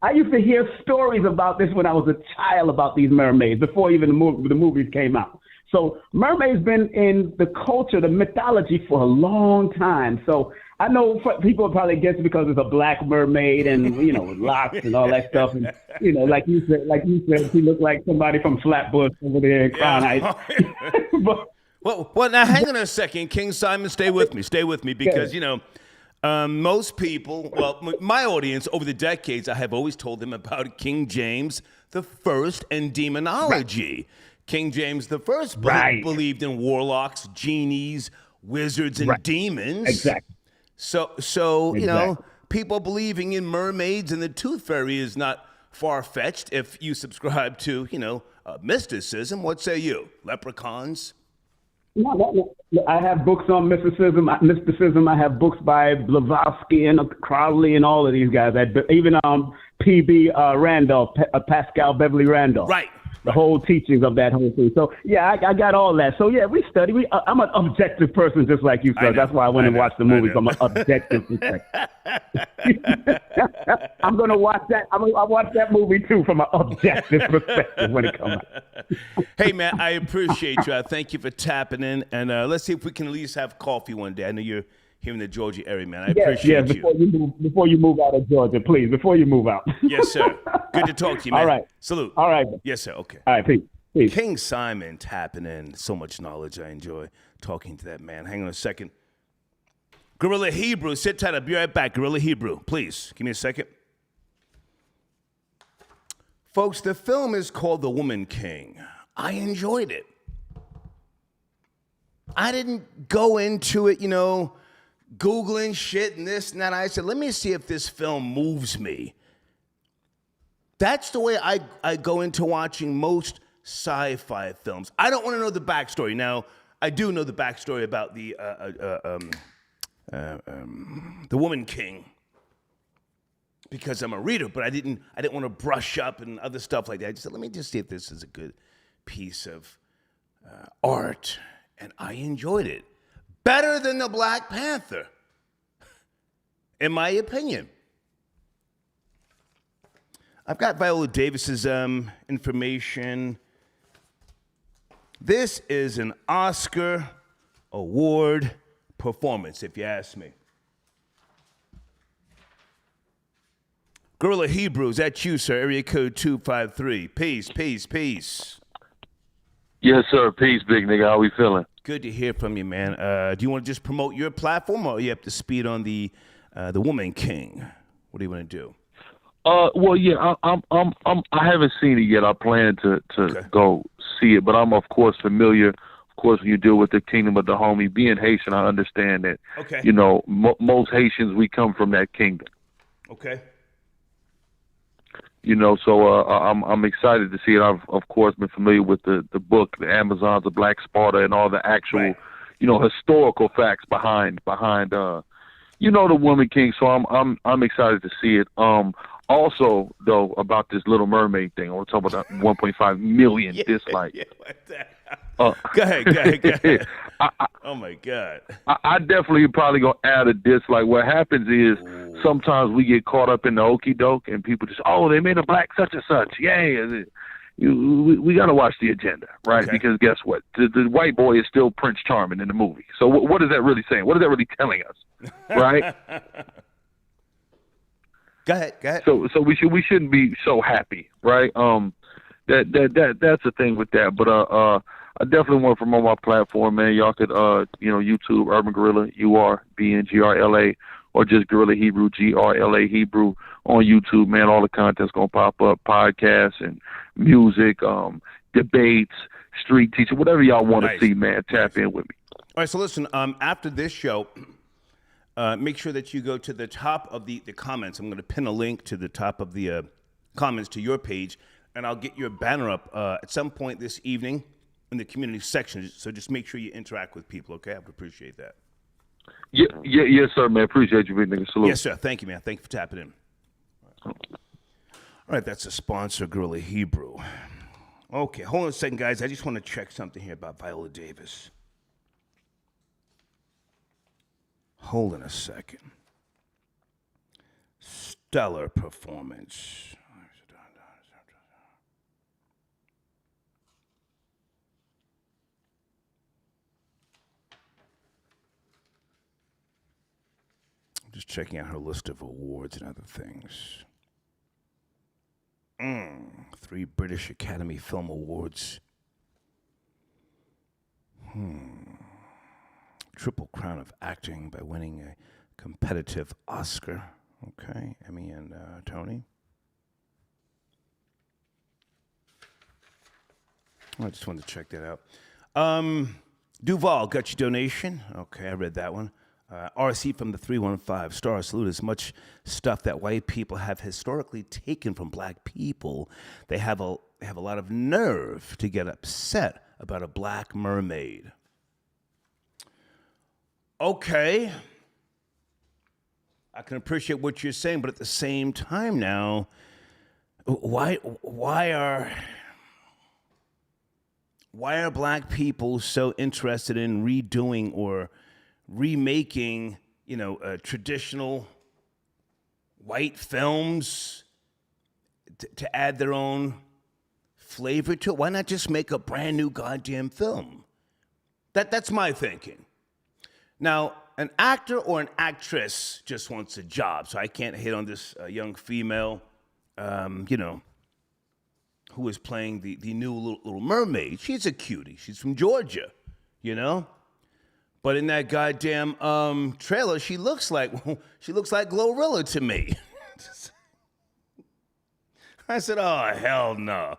Speaker 4: I used to hear stories about this when I was a child about these mermaids before even the movies came out. So mermaids been in the culture, the mythology for a long time. So I know people probably guess because it's a black mermaid and with locks and all that stuff. And like you said, she looked like somebody from Flatbush over there in Crown Heights.
Speaker 1: Well, now hang on a second, King Simon. Stay with me, because most people, well, my audience over the decades, I have always told them about King James the First and demonology. Right. King James the First believed in warlocks, genies, wizards, and demons.
Speaker 4: Exactly.
Speaker 1: So people believing in mermaids and the tooth fairy is not far-fetched if you subscribe to mysticism. What say you? Leprechauns?
Speaker 4: No. I have books on mysticism. I have books by Blavatsky and Crowley and all of these guys. Even P.B. Randolph, Pascal Beverly Randolph.
Speaker 1: Right.
Speaker 4: The whole teachings of that whole thing. So, yeah, I got all that. So, yeah, we study. I'm an objective person just like you, sir. That's why I went and watched the movie from an objective perspective. I'm going to watch that. I'll watch that movie, too, from an objective perspective when it comes out.
Speaker 1: Hey, man, I appreciate you. I thank you for tapping in. And let's see if we can at least have coffee one day. I know you're here in the Georgia area, man. I appreciate you.
Speaker 4: Before you move out of Georgia, please. Before you move out.
Speaker 1: Yes, sir. Good to talk to you, man.
Speaker 4: All right.
Speaker 1: Salute.
Speaker 4: All right.
Speaker 1: Yes, sir. Okay.
Speaker 4: All right, peace.
Speaker 1: King Simon tapping in. So much knowledge. I enjoy talking to that man. Hang on a second. Gorilla Hebrew, sit tight. I'll be right back. Gorilla Hebrew, please. Give me a second. Folks, the film is called The Woman King. I enjoyed it. I didn't go into it, Googling shit and this and that. I said, let me see if this film moves me. That's the way I go into watching most sci-fi films. I don't want to know the backstory. Now, I do know the backstory about the Woman King because I'm a reader, but I didn't want to brush up and other stuff like that. I just said, let me just see if this is a good piece of art, and I enjoyed it. Better than the Black Panther, in my opinion. I've got Viola Davis's information. This is an Oscar award performance, if you ask me. Gorilla Hebrew, is that you, sir? Area code 253. Peace.
Speaker 5: Yes, sir. Peace, big nigga. How we feeling?
Speaker 1: Good to hear from you, man. Do you want to just promote your platform, or are you up to speed on the Woman King? What do you want to do?
Speaker 5: Well, yeah, I haven't seen it yet. I plan to go see it, but I'm of course familiar. Of course, when you deal with the kingdom of the homie, being Haitian, I understand that.
Speaker 1: Okay.
Speaker 5: Most Haitians, we come from that kingdom.
Speaker 1: Okay.
Speaker 5: So I'm excited to see it. I've of course been familiar with the book, The Amazons of Black Sparta, and all the actual, historical facts behind the Woman King. So I'm excited to see it. Also, though, about this Little Mermaid thing, I want to talk about that 1.5 million dislikes.
Speaker 1: Yeah, what the hell? Go ahead. Oh my God.
Speaker 5: I definitely probably gonna add a dislike. What happens is sometimes we get caught up in the okie doke, and people just, they made a black such and such. Yay! We gotta watch the agenda, right? Okay. Because guess what? The white boy is still Prince Charming in the movie. So what is that really saying? What is that really telling us, right?
Speaker 1: Go ahead.
Speaker 5: So we shouldn't be so happy, right? That's the thing with that. But I definitely want to promote my platform, man. Y'all could YouTube Urban Gorilla, URBNGRLA, or just Gorilla Hebrew, GRLA Hebrew on YouTube, man. All the content's gonna pop up, podcasts and music, debates, street teaching, whatever y'all want to see, man. Tap in with me.
Speaker 1: All right, so listen, after this show, make sure that you go to the top of the comments. I'm going to pin a link to the top of the comments to your page, and I'll get your banner up at some point this evening in the community section. So just make sure you interact with people, okay? I would appreciate that.
Speaker 5: Yeah, yes, sir, man. Appreciate you, big nigga. Salute.
Speaker 1: Yes, sir. Thank you, man. Thank you for tapping in. All right, that's a sponsor, Gorilla Hebrew. Okay, hold on a second, guys. I just want to check something here about Viola Davis. Hold on a second. Stellar performance. I'm just checking out her list of awards and other things. 3 British Academy Film Awards. Triple crown of acting by winning a competitive Oscar. Okay, Emmy and Tony. I just wanted to check that out. Duval, got your donation? Okay, I read that one. RC from the 315, Star Salute. As much stuff that white people have historically taken from black people, they have a lot of nerve to get upset about a black mermaid. Okay. I can appreciate what you're saying, but at the same time now, why are black people so interested in redoing or remaking, traditional white films to add their own flavor to it? Why not just make a brand new goddamn film? That's my thinking. Now, an actor or an actress just wants a job, so I can't hate on this young female, who is playing the new Little Mermaid. She's a cutie. She's from Georgia, But in that goddamn trailer, she looks like Glorilla to me. I said, "Oh hell no."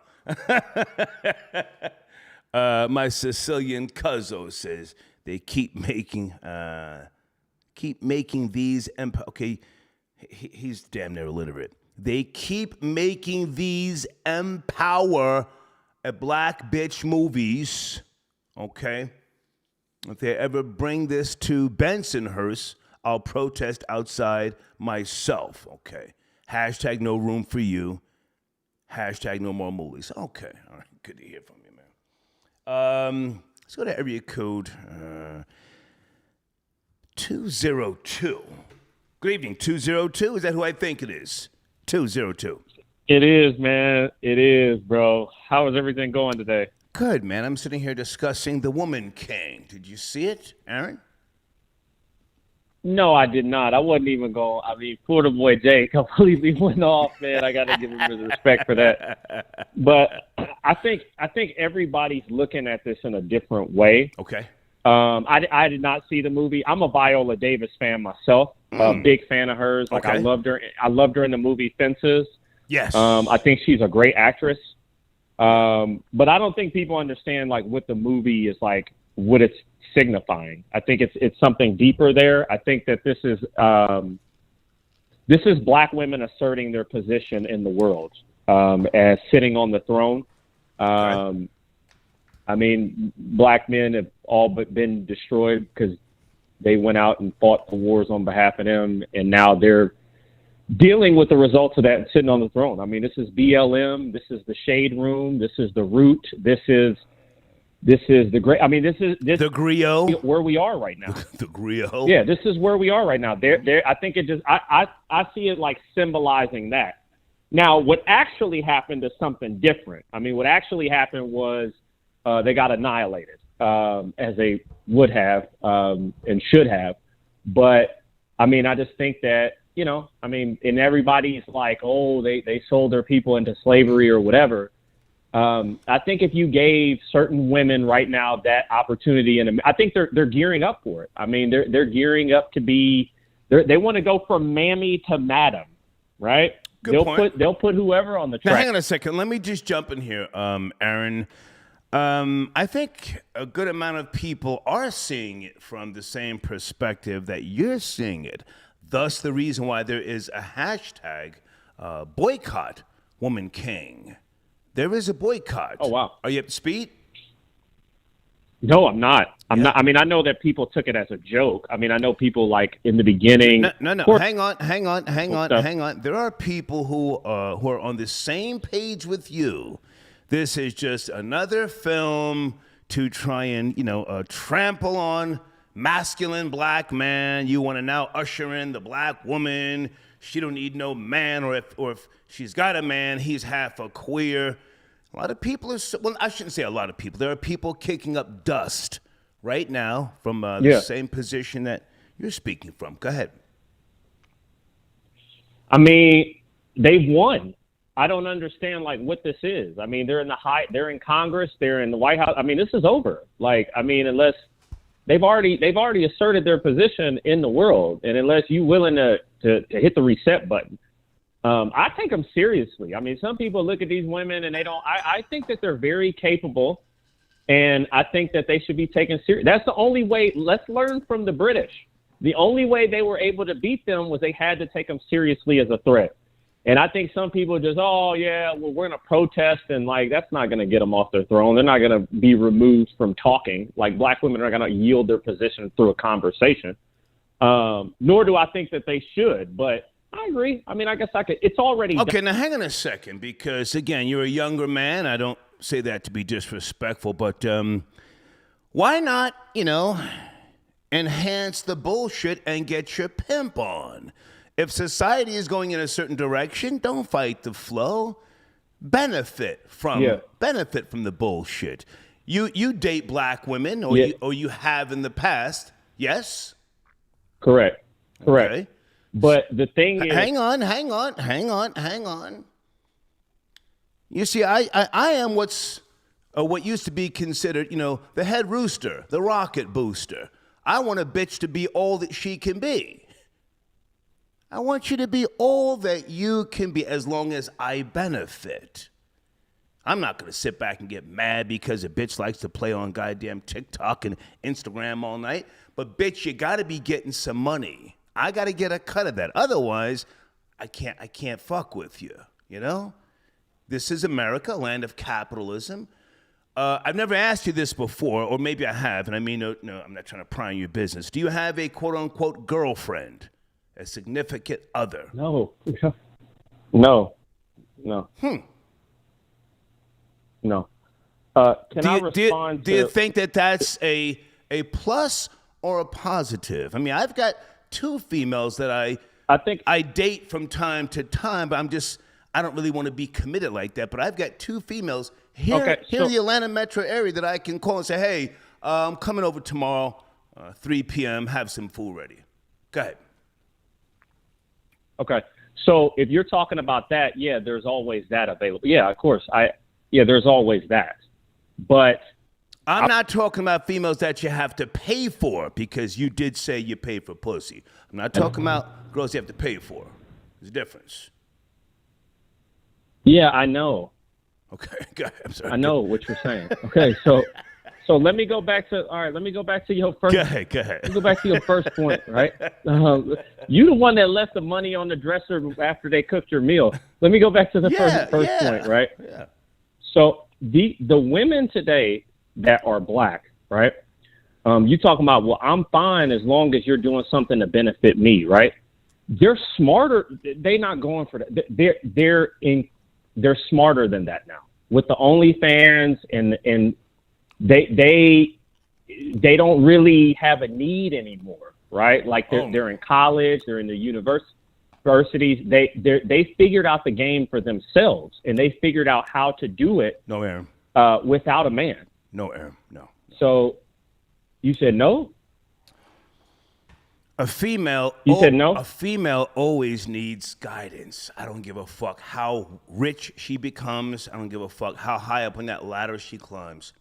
Speaker 1: My Sicilian cousin says they keep making these okay. He's damn near illiterate. They keep making these empower a black bitch movies, okay? If they ever bring this to Bensonhurst, I'll protest outside myself, okay? Hashtag no room for you. Hashtag no more movies. Okay, all right, good to hear from you, man. Let's go to area code 202. Good evening, 202. Is that who I think it is? 202.
Speaker 6: It is, man. It is, bro. How is everything going today?
Speaker 1: Good, man. I'm sitting here discussing The Woman King. Did you see it, Aaron?
Speaker 6: No, I did not. I wasn't even going. I mean, Florida boy Jay completely went off, man. I got to give him his respect for that. But I think everybody's looking at this in a different way.
Speaker 1: Okay.
Speaker 6: I did not see the movie. I'm a Viola Davis fan myself. A big fan of hers. Like,
Speaker 1: okay.
Speaker 6: I loved her in the movie Fences.
Speaker 1: Yes.
Speaker 6: I think she's a great actress. But I don't think people understand like what the movie is like, what it's signifying. I think it's something deeper there. I think that this is black women asserting their position in the world as sitting on the throne.
Speaker 1: Right.
Speaker 6: I mean, black men have all but been destroyed because they went out and fought the wars on behalf of them, and now they're dealing with the results of that and sitting on the throne. I mean, this is BLM. This is the Shade Room. This is the Root. This is the great. I mean, this is
Speaker 1: the griot
Speaker 6: where we are right now.
Speaker 1: The griot.
Speaker 6: Yeah, this is where we are right now. There. I think it just. I see it like symbolizing that. Now, what actually happened is something different. I mean, what actually happened was they got annihilated, as they would have and should have. But I mean, I just think that, I mean, and everybody's like, oh, they sold their people into slavery or whatever. I think if you gave certain women right now that opportunity, and I think they're gearing up for it. I mean, they're gearing up to be. They want to go from mammy to madam, right?
Speaker 1: Good point.
Speaker 6: They'll put whoever on the track.
Speaker 1: Now, hang on a second. Let me just jump in here, Aaron. I think a good amount of people are seeing it from the same perspective that you're seeing it. Thus, the reason why there is a hashtag boycott Woman King. There is a boycott.
Speaker 6: Oh, wow.
Speaker 1: Are you up to speed?
Speaker 6: No, I'm not. I'm not. I mean, I know that people took it as a joke. I mean, I know people like in the beginning.
Speaker 1: No. Hang on. There are people who are on the same page with you. This is just another film to try and, trample on masculine black man. You want to now usher in the black woman. She don't need no man, or if she's got a man, he's half a queer. A lot of people are, well, I shouldn't say a lot of people. There are people kicking up dust right now from the same position that you're speaking from. Go ahead.
Speaker 6: I mean, they've won. I don't understand like what this is. I mean, they're in Congress, they're in the White House. I mean, this is over. Like, I mean, unless they've already asserted their position in the world, and unless you're willing to hit the reset button, I take them seriously. I mean, some people look at these women and they don't. I think that they're very capable, and I think that they should be taken serious. That's the only way. Let's learn from the British. The only way they were able to beat them was they had to take them seriously as a threat. And I think some people just, oh, yeah, well, we're going to protest, and, like, that's not going to get them off their throne. They're not going to be removed from talking. Like, black women are going to yield their position through a conversation. Nor do I think that they should, but I agree. I mean, I guess it's already
Speaker 1: Okay,
Speaker 6: done.
Speaker 1: now hang on a second, because, again, you're a younger man. I don't say that to be disrespectful, but why not, enhance the bullshit and get your pimp on? If society is going in a certain direction, don't fight the flow. Benefit from the bullshit. You date black women, or you have in the past, yes?
Speaker 6: Correct.
Speaker 1: Okay.
Speaker 6: But the thing is,
Speaker 1: hang on. You see, I am what used to be considered, the head rooster, the rocket booster. I want a bitch to be all that she can be. I want you to be all that you can be as long as I benefit. I'm not going to sit back and get mad because a bitch likes to play on goddamn TikTok and Instagram all night. But bitch, you got to be getting some money. I got to get a cut of that. Otherwise, I can't fuck with you, This is America, a land of capitalism. I've never asked you this before, or maybe I have, and I mean, no, I'm not trying to pry on your business. Do you have a quote-unquote girlfriend? A significant other?
Speaker 6: No.
Speaker 1: No.
Speaker 6: No. Can I respond
Speaker 1: do you think that that's a plus or a positive? I mean, I've got two females that I date from time to time, but I don't really want to be committed like that. But I've got two females here in the Atlanta metro area that I can call and say, hey, I'm coming over tomorrow, 3 p.m., have some food ready. Go ahead.
Speaker 6: Okay. So if you're talking about that, yeah, there's always that available. Yeah, of course. There's always that. But
Speaker 1: I'm not talking about females that you have to pay for, because you did say you pay for pussy. I'm not talking about girls you have to pay for. There's a difference.
Speaker 6: Yeah, I know.
Speaker 1: Okay, go ahead. I'm sorry.
Speaker 6: I know what you're saying. Okay, so let me go back to your first.
Speaker 1: Go ahead.
Speaker 6: Let me go back to your first point, right? You the one that left the money on the dresser after they cooked your meal. Let me go back to the first point, right?
Speaker 1: Yeah.
Speaker 6: So the women today that are black, right? You talking about, well, I'm fine as long as you're doing something to benefit me, right? They're smarter. They're not going for that. They're smarter than that now with the OnlyFans and they don't really have a need anymore, right? Like they're in college, they're in the universities. They figured out the game for themselves, and they figured out how to do it.
Speaker 1: No, Aaron.
Speaker 6: Without a man.
Speaker 1: No, Aaron. No.
Speaker 6: So you said no?
Speaker 1: A female.
Speaker 6: You said no?
Speaker 1: A female always needs guidance. I don't give a fuck how rich she becomes. I don't give a fuck how high up on that ladder she climbs.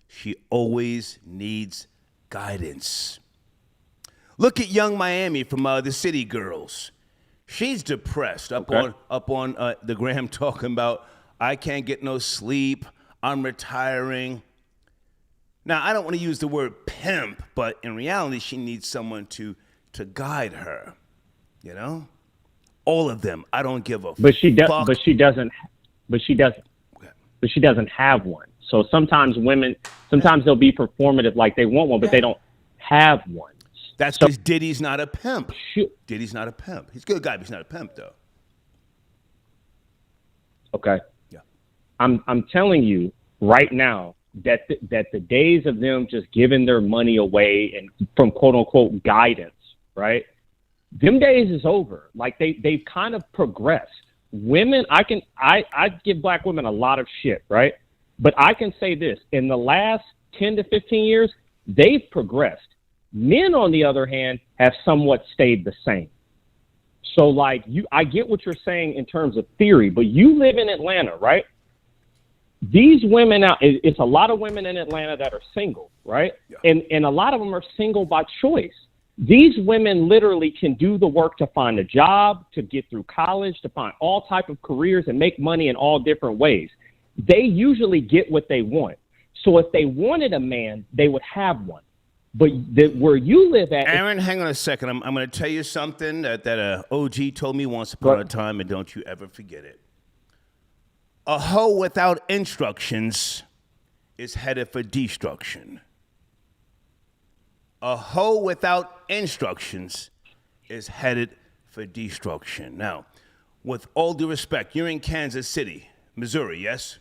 Speaker 1: She always needs guidance. Look at Young Miami from the City Girls. She's depressed up on the gram talking about, I can't get no sleep, I'm retiring. Now, I don't want to use the word pimp, but in reality, she needs someone to guide her. All of them. I don't give a fuck.
Speaker 6: But she doesn't have one. So sometimes they'll be performative like they want one, but they don't have one.
Speaker 1: That's because Diddy's not a pimp. Diddy's not a pimp. He's a good guy, but he's not a pimp, though.
Speaker 6: Okay.
Speaker 1: Yeah.
Speaker 6: I'm telling you right now that the days of them just giving their money away and from quote unquote guidance, right? Them days is over. Like they've kind of progressed. Women, I give black women a lot of shit, right? But I can say this, in the last 10 to 15 years, they've progressed. Men, on the other hand, have somewhat stayed the same. So like I get what you're saying in terms of theory, but you live in Atlanta, right? These women out, it's a lot of women in Atlanta that are single, right? Yeah. And a lot of them are single by choice. These women literally can do the work to find a job, to get through college, to find all type of careers and make money in all different ways. They usually get what they want. So if they wanted a man, they would have one. But where you live at...
Speaker 1: Aaron, hang on a second. I'm going to tell you something that OG told me once upon a time, and don't you ever forget it. A hoe without instructions is headed for destruction. A hoe without instructions is headed for destruction. Now, with all due respect, you're in Kansas City, Missouri, yes?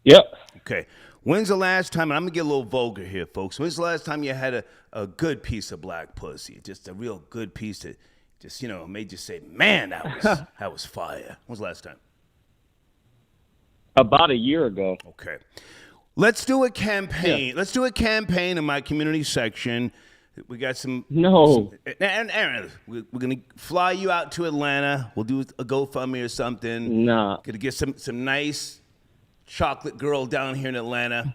Speaker 6: Yep.
Speaker 1: Okay. When's the last time, and I'm going to get a little vulgar here, folks. When's the last time you had a good piece of black pussy? Just a real good piece that just, made you say, man, that was fire. When's the last time?
Speaker 6: About a year ago.
Speaker 1: Okay. Let's do a campaign.
Speaker 6: Yeah.
Speaker 1: Let's do a campaign in my community section. We got some...
Speaker 6: No.
Speaker 1: And Aaron, we're going to fly you out to Atlanta. We'll do a GoFundMe or something.
Speaker 6: Nah.
Speaker 1: Going to get some nice chocolate girl down here in Atlanta.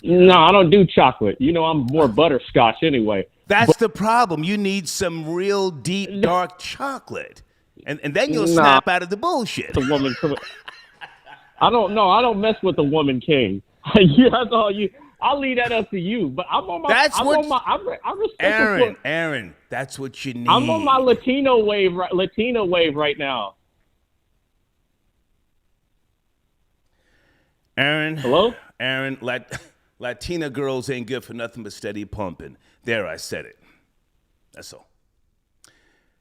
Speaker 6: No, I don't do chocolate. I'm more butterscotch anyway.
Speaker 1: That's the problem. You need some real deep, dark chocolate. And then you'll snap out of the bullshit.
Speaker 6: The woman... I don't know. I don't mess with the woman king. Yeah, that's all you. I'll leave that up to you. But I'm on my. I respect
Speaker 1: Aaron, that's what you need.
Speaker 6: I'm on my Latino wave right now.
Speaker 1: Aaron.
Speaker 6: Hello?
Speaker 1: Aaron, Latina girls ain't good for nothing but steady pumping. There, I said it. That's all.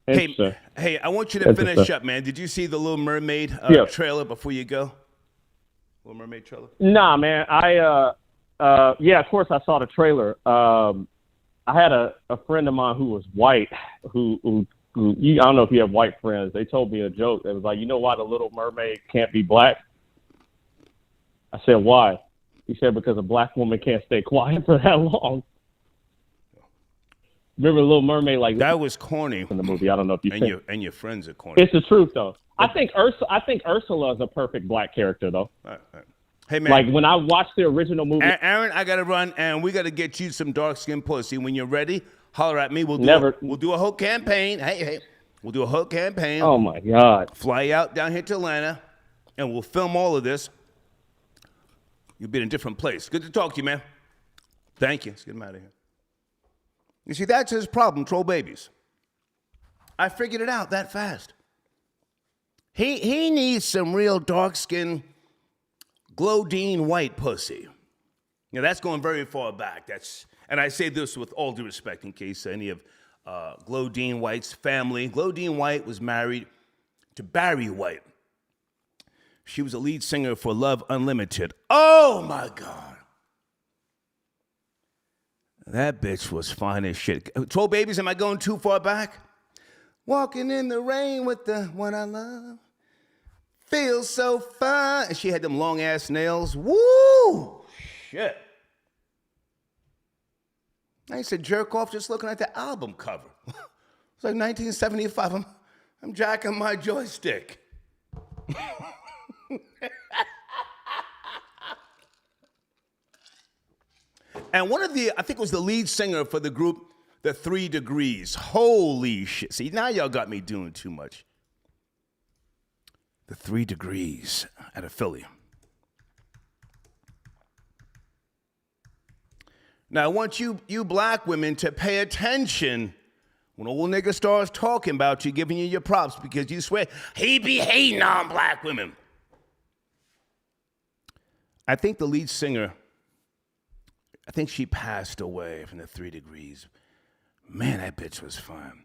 Speaker 1: Hey, I want you to finish up, man. Did you see the Little Mermaid trailer before you go? Little Mermaid trailer?
Speaker 6: Nah, man. Of course I saw the trailer. I had a friend of mine who was white, who I don't know if you have white friends. They told me a joke. It was like, you know why the Little Mermaid can't be black? I said, why? He said, because a black woman can't stay quiet for that long. Remember Little Mermaid? Like
Speaker 1: that was corny
Speaker 6: in the movie. I don't know if you
Speaker 1: and your friends are corny.
Speaker 6: It's the truth though. I think Ursula is a perfect black character though.
Speaker 1: All right. Hey man,
Speaker 6: like when I watched the original movie.
Speaker 1: Aaron, I gotta run, and we gotta get you some dark skinned pussy. When you're ready, holler at me. We'll do a whole campaign. Hey, we'll do a whole campaign.
Speaker 6: Oh my God!
Speaker 1: Fly you out down here to Atlanta, and we'll film all of this. You'll be in a different place. Good to talk to you, man. Thank you. Let's get him out of here. You see, that's his problem, troll babies. I figured it out that fast. He needs some real dark-skinned, Glodine white pussy. That's going very far back. And I say this with all due respect in case any of Glodine White's family. Glodine White was married to Barry White. She was a lead singer for Love Unlimited. Oh, my God. That bitch was fine as shit. Troll babies, am I going too far back? Walking in the rain with the one I love. Feels so fine. And she had them long-ass nails. Woo! Shit. I used to jerk off just looking at the album cover. It's like 1975. I'm jacking my joystick. And one of I think it was the lead singer for the group, The 3 Degrees. Holy shit. See, now y'all got me doing too much. The 3 Degrees out of Philly. Now, I want you black women to pay attention when old nigga starts talking about you, giving you your props, because you swear he be hating on black women. I think the lead singer, I think she passed away from the 3 Degrees. Man, that bitch was fun.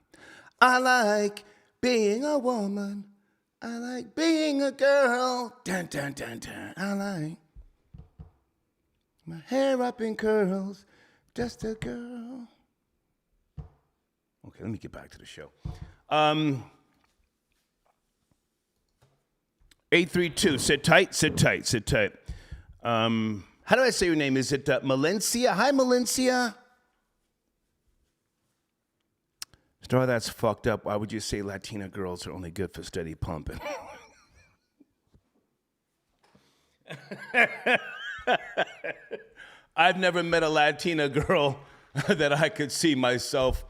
Speaker 1: I like being a woman. I like being a girl. Dun, dun, dun, dun. I like my hair up in curls. Just a girl. Okay, let me get back to the show. 832, sit tight. How do I say your name? Is it Malencia? Hi, Malencia. Oh, that's fucked up. Why would you say Latina girls are only good for steady pumping? I've never met a Latina girl that I could see myself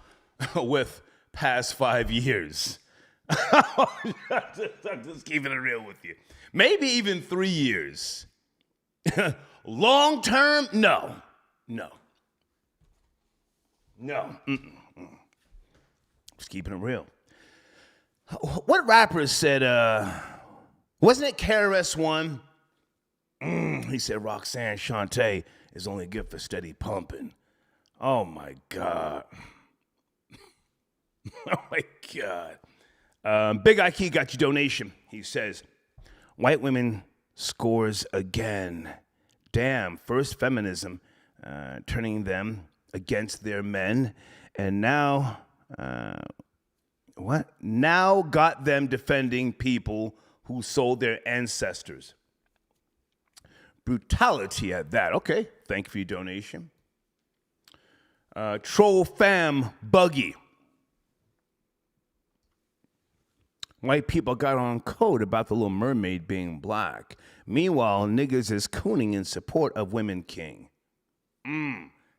Speaker 1: with past 5 years. I'm just keeping it real with you. Maybe even 3 years. Long term? No. Just keeping it real. What rapper said, wasn't it KRS-One? He said Roxanne Shante is only good for steady pumping. Oh my God. Oh my God. Big Ike got your donation. He says, white women scores again. Damn, first feminism turning them against their men. And now, Now got them defending people who sold their ancestors. Brutality at that. Okay, thank you for your donation. Troll Fam Buggy. White people got on code about the Little Mermaid being black. Meanwhile, niggas is cooning in support of Women King.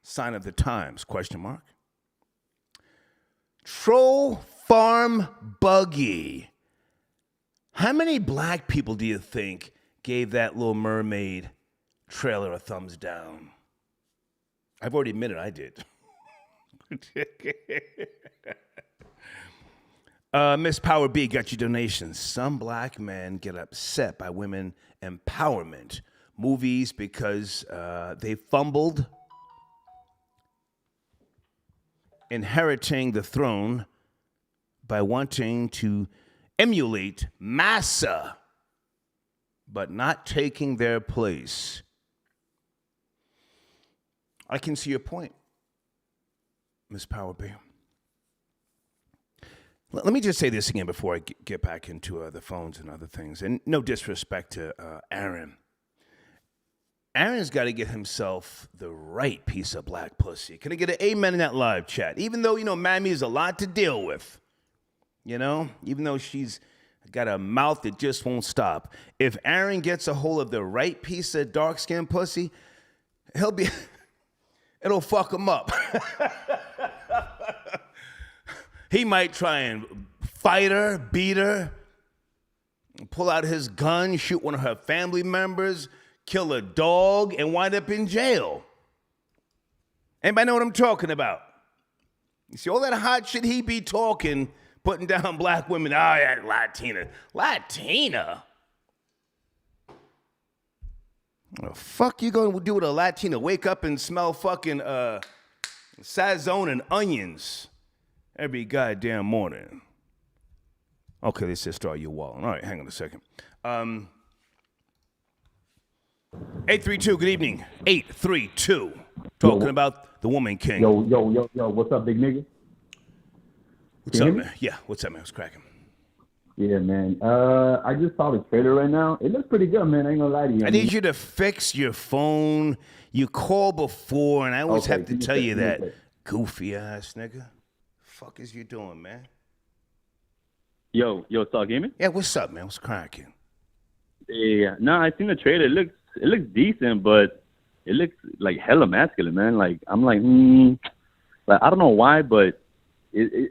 Speaker 1: Sign of the times, question mark. Troll Farm Buggy. How many black people do you think gave that Little Mermaid trailer a thumbs down? I've already admitted I did. Miss Power B got your donations. Some black men get upset by women empowerment movies because they fumbled inheriting the throne by wanting to emulate massa, but not taking their place. I can see your point, Miss Power B. Let me just say this again before I get back into the phones and other things. And no disrespect to Aaron. Aaron's got to get himself the right piece of black pussy. Can I get an amen in that live chat? Even though, Mammy is a lot to deal with. Even though she's got a mouth that just won't stop. If Aaron gets a hold of the right piece of dark-skinned pussy, it'll fuck him up. He might try and fight her, beat her, pull out his gun, shoot one of her family members, kill a dog, and wind up in jail. Anybody know what I'm talking about? You see, all that hot shit he be talking, putting down black women. Oh, yeah, Latina. Latina? What the fuck you going to do with a Latina? Wake up and smell fucking Sazone and onions every goddamn morning. Okay, let's just start your wall. All right, hang on a second. 832, good evening. 832. Talking about the Woman King.
Speaker 7: Yo, what's up, big nigga?
Speaker 1: What's up, man? Yeah, what's up, man? What's cracking?
Speaker 7: Yeah, man. I just saw the trailer right now. It looks pretty good, man. I ain't gonna lie to you.
Speaker 1: I need you to fix your phone. You called before, and I always have to tell you that. Goofy ass nigga. Fuck is you doing, man?
Speaker 8: Yo, talk, hear me?
Speaker 1: Yeah, what's up, man? What's cracking?
Speaker 8: Yeah, no, I seen the trailer. It looks decent, but it looks like hella masculine, man. Like I'm like, like I don't know why, but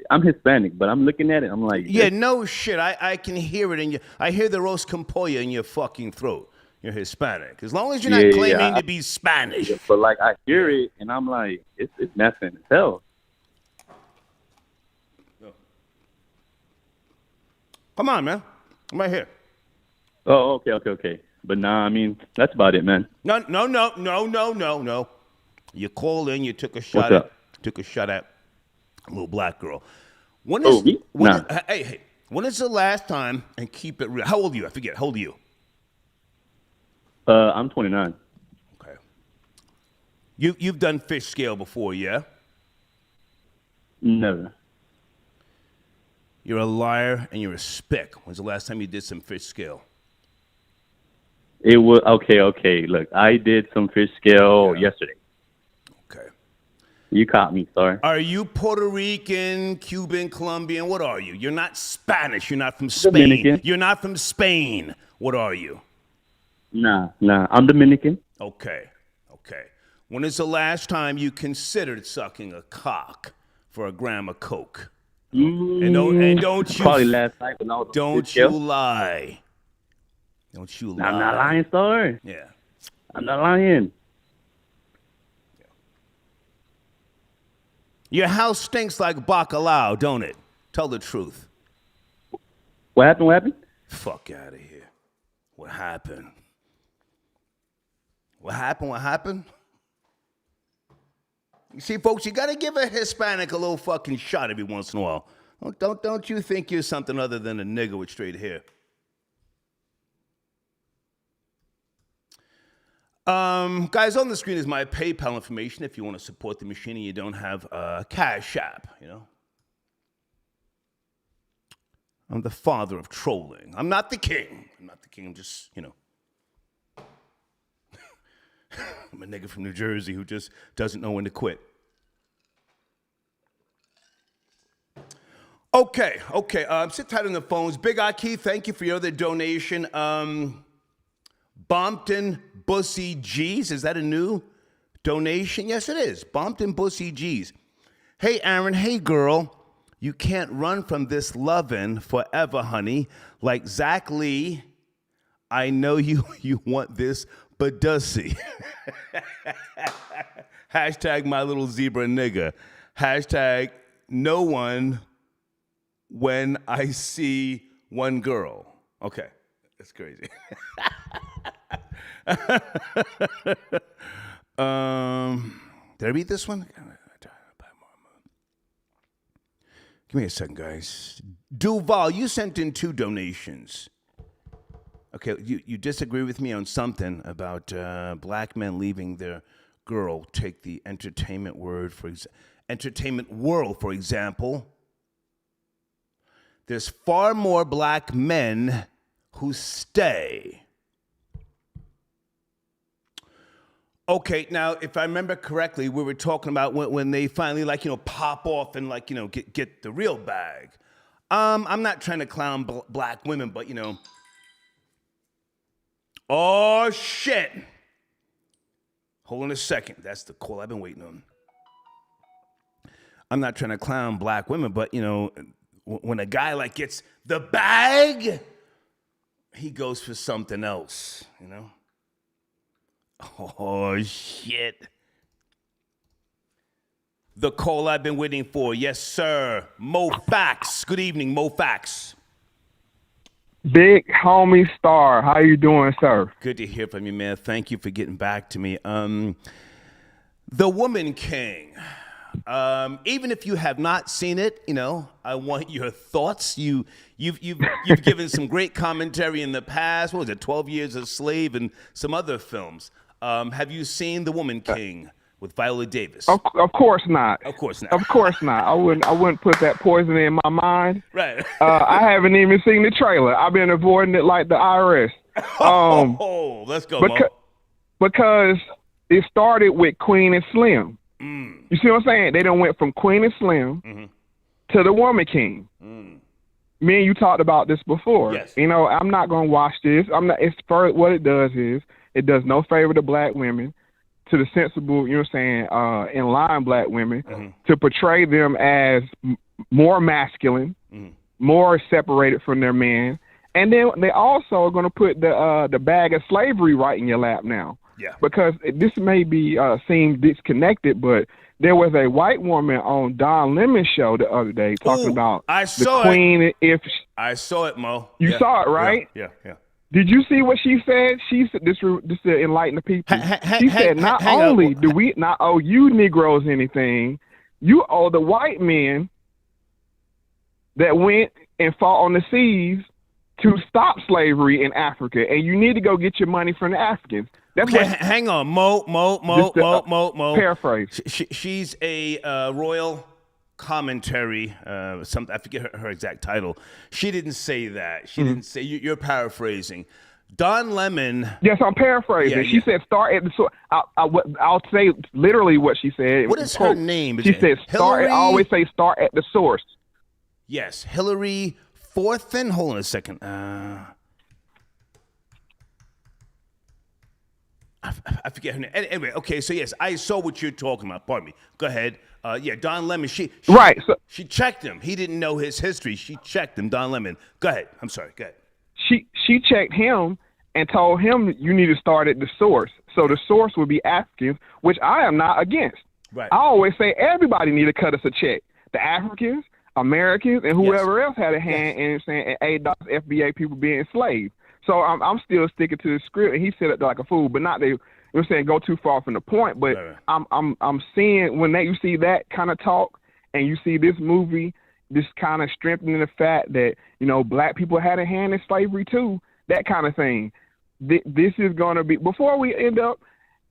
Speaker 8: I'm Hispanic, but I'm looking at it. I'm like,
Speaker 1: yeah, no shit. I can hear it in you. I hear the Ros Campoya in your fucking throat. You're Hispanic. As long as you're not claiming to be Spanish.
Speaker 8: Yeah, but like I hear it, and I'm like, it's masculine as hell.
Speaker 1: Come on, man. I'm right here.
Speaker 8: Oh, okay. But nah, I mean, that's about it, man.
Speaker 1: No. You called in, you took a shot at a little black girl. When is the last time, and keep it real, how old are you? I forget. How old are you?
Speaker 8: I'm 29.
Speaker 1: Okay. You've done fish scale before, yeah?
Speaker 8: Never.
Speaker 1: You're a liar and you're a spick. When's the last time you did some fish scale?
Speaker 8: It was okay. Look, I did some fish scale yesterday.
Speaker 1: Okay.
Speaker 8: You caught me, sorry.
Speaker 1: Are you Puerto Rican, Cuban, Colombian? What are you? You're not Spanish. You're not from Spain.
Speaker 8: Dominican.
Speaker 1: You're not from Spain. What are you?
Speaker 8: Nah. I'm Dominican.
Speaker 1: Okay. When is the last time you considered sucking a cock for a gram of coke? And don't you
Speaker 8: Probably last night when I was on
Speaker 1: don't
Speaker 8: this
Speaker 1: you
Speaker 8: show.
Speaker 1: lie. Don't you lie.
Speaker 8: I'm not lying, sorry.
Speaker 1: Yeah.
Speaker 8: I'm not lying.
Speaker 1: Your house stinks like bacalao, don't it? Tell the truth.
Speaker 8: What happened?
Speaker 1: Fuck out of here. What happened? What happened? You see, folks, you got to give a Hispanic a little fucking shot every once in a while. Don't you think you're something other than a nigger with straight hair? Guys, on the screen is my PayPal information if you want to support the machine and you don't have a Cash App, you know. I'm the father of trolling. I'm not the king. I'm just, you know. I'm a nigga from New Jersey who just doesn't know when to quit. Okay. Sit tight on the phones. Big Aki, thank you for your other donation. Bompton Bussy G's, is that a new donation? Yes, it is. Bompton Bussy G's. Hey, Aaron. Hey, girl. You can't run from this lovin' forever, honey. Like Zach Lee, I know you want this badussy. Hashtag my little zebra nigga. Hashtag no one when I see one girl. Okay, that's crazy. Did I read this one? Give me a second, guys. Duval, you sent in 2 donations. Okay, you disagree with me on something about black men leaving their girl. Take the entertainment world, for example. There's far more black men who stay. Okay, now, if I remember correctly, we were talking about when they finally, pop off and, get the real bag. I'm not trying to clown black women, but, Oh, shit. Hold on a second. That's the call I've been waiting on. I'm not trying to clown black women, but, when a guy, gets the bag, he goes for something else, Oh, shit. The call I've been waiting for. Yes, sir. Mo Fax. Good evening, Mo Fax.
Speaker 9: Big homie Star, how you doing, sir?
Speaker 1: Good to hear from you, man. Thank you for getting back to me. The Woman King. Even if you have not seen it, I want your thoughts. You've given some great commentary in the past. What was it, 12 Years a Slave and some other films. Have you seen The Woman King with Viola Davis?
Speaker 9: Of course not.
Speaker 1: Of course not.
Speaker 9: Of course not. I wouldn't put that poison in my mind.
Speaker 1: Right.
Speaker 9: I haven't even seen the trailer. I've been avoiding it like the IRS.
Speaker 1: Let's go, Mo.
Speaker 9: Because it started with Queen and Slim. You see what I'm saying? They done went from Queen and Slim to The Woman King. Me and you talked about this before.
Speaker 1: Yes.
Speaker 9: I'm not gonna watch this. What it does is it does no favor to black women, to the sensible, in line black women, to portray them as more masculine, more separated from their men, and then they also are going to put the bag of slavery right in your lap now.
Speaker 1: Yeah.
Speaker 9: Because this may be seem disconnected, but there was a white woman on Don Lemon's show the other day talking about the queen.
Speaker 1: I saw it, Mo.
Speaker 9: You saw it, right?
Speaker 1: Yeah.
Speaker 9: Did you see what she said? She said this to enlighten the people. She said not only do we not owe you Negroes anything, you owe the white men that went and fought on the seas to stop slavery in Africa, and you need to go get your money from the Africans. That's
Speaker 1: okay, hang on, Mo.
Speaker 9: Paraphrase.
Speaker 1: She's a royal commentary. I forget her exact title. She didn't say that. She didn't say. You're paraphrasing. Don Lemon.
Speaker 9: Yes, I'm paraphrasing. She said start at the source. I'll say literally what she said.
Speaker 1: What is her name?
Speaker 9: She said start. I always say start at the source.
Speaker 1: Yes, Hillary Forthen. Hold on a second. I forget her name. Anyway, okay, so yes, I saw what you're talking about. Pardon me. Go ahead. Don Lemon. She
Speaker 9: right. So
Speaker 1: she checked him. He didn't know his history. She checked him. Don Lemon. Go ahead. I'm sorry. Go ahead.
Speaker 9: She checked him and told him you need to start at the source. So the source would be Africans, which I am not against.
Speaker 1: Right.
Speaker 9: I always say everybody need to cut us a check. The Africans, Americans, and whoever else had a hand in saying ADOS, FBA people being enslaved. So I'm still sticking to the script, and he said it like a fool, but not they. I'm saying go too far from the point. But
Speaker 1: right.
Speaker 9: I'm seeing when you see that kind of talk, and you see this movie, this kind of strengthening the fact that black people had a hand in slavery too. That kind of thing. This is going to be before we end up.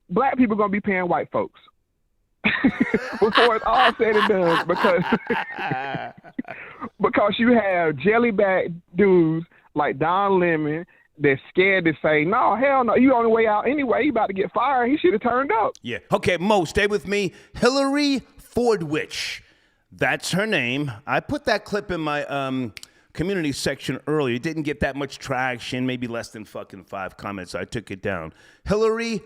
Speaker 9: Black people going to be paying white folks before it's all said and done, because you have jellyback dudes like Don Lemon. They're scared to say, no, hell no, you on the way out anyway. You about to get fired. He should have turned up.
Speaker 1: Yeah. Okay, Mo, stay with me. Hillary Fordwich. That's her name. I put that clip in my community section earlier. It didn't get that much traction, maybe less than fucking 5 comments. So I took it down. Hillary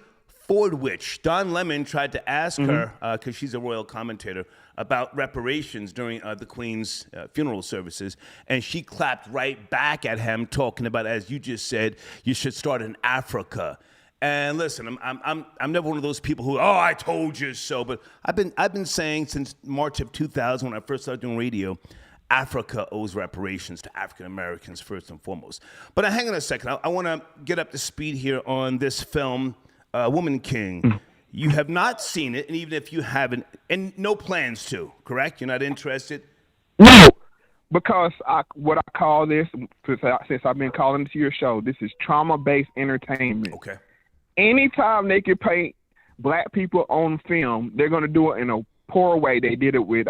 Speaker 1: Fordwich. Don Lemon tried to ask her, because she's a royal commentator, about reparations during the Queen's funeral services, and she clapped right back at him, talking about, as you just said, you should start in Africa. And listen, I'm never one of those people who, I told you so. But I've been saying since March of 2000, when I first started doing radio, Africa owes reparations to African Americans first and foremost. But hang on a second. I want to get up to speed here on this film, Woman King. You have not seen it, and even if you haven't, and no plans to, correct? You're not interested?
Speaker 9: No, because what I call this, since I've been calling it to your show, this is trauma-based entertainment.
Speaker 1: Okay.
Speaker 9: Anytime they can paint black people on film, they're going to do it in a poor way. They did it with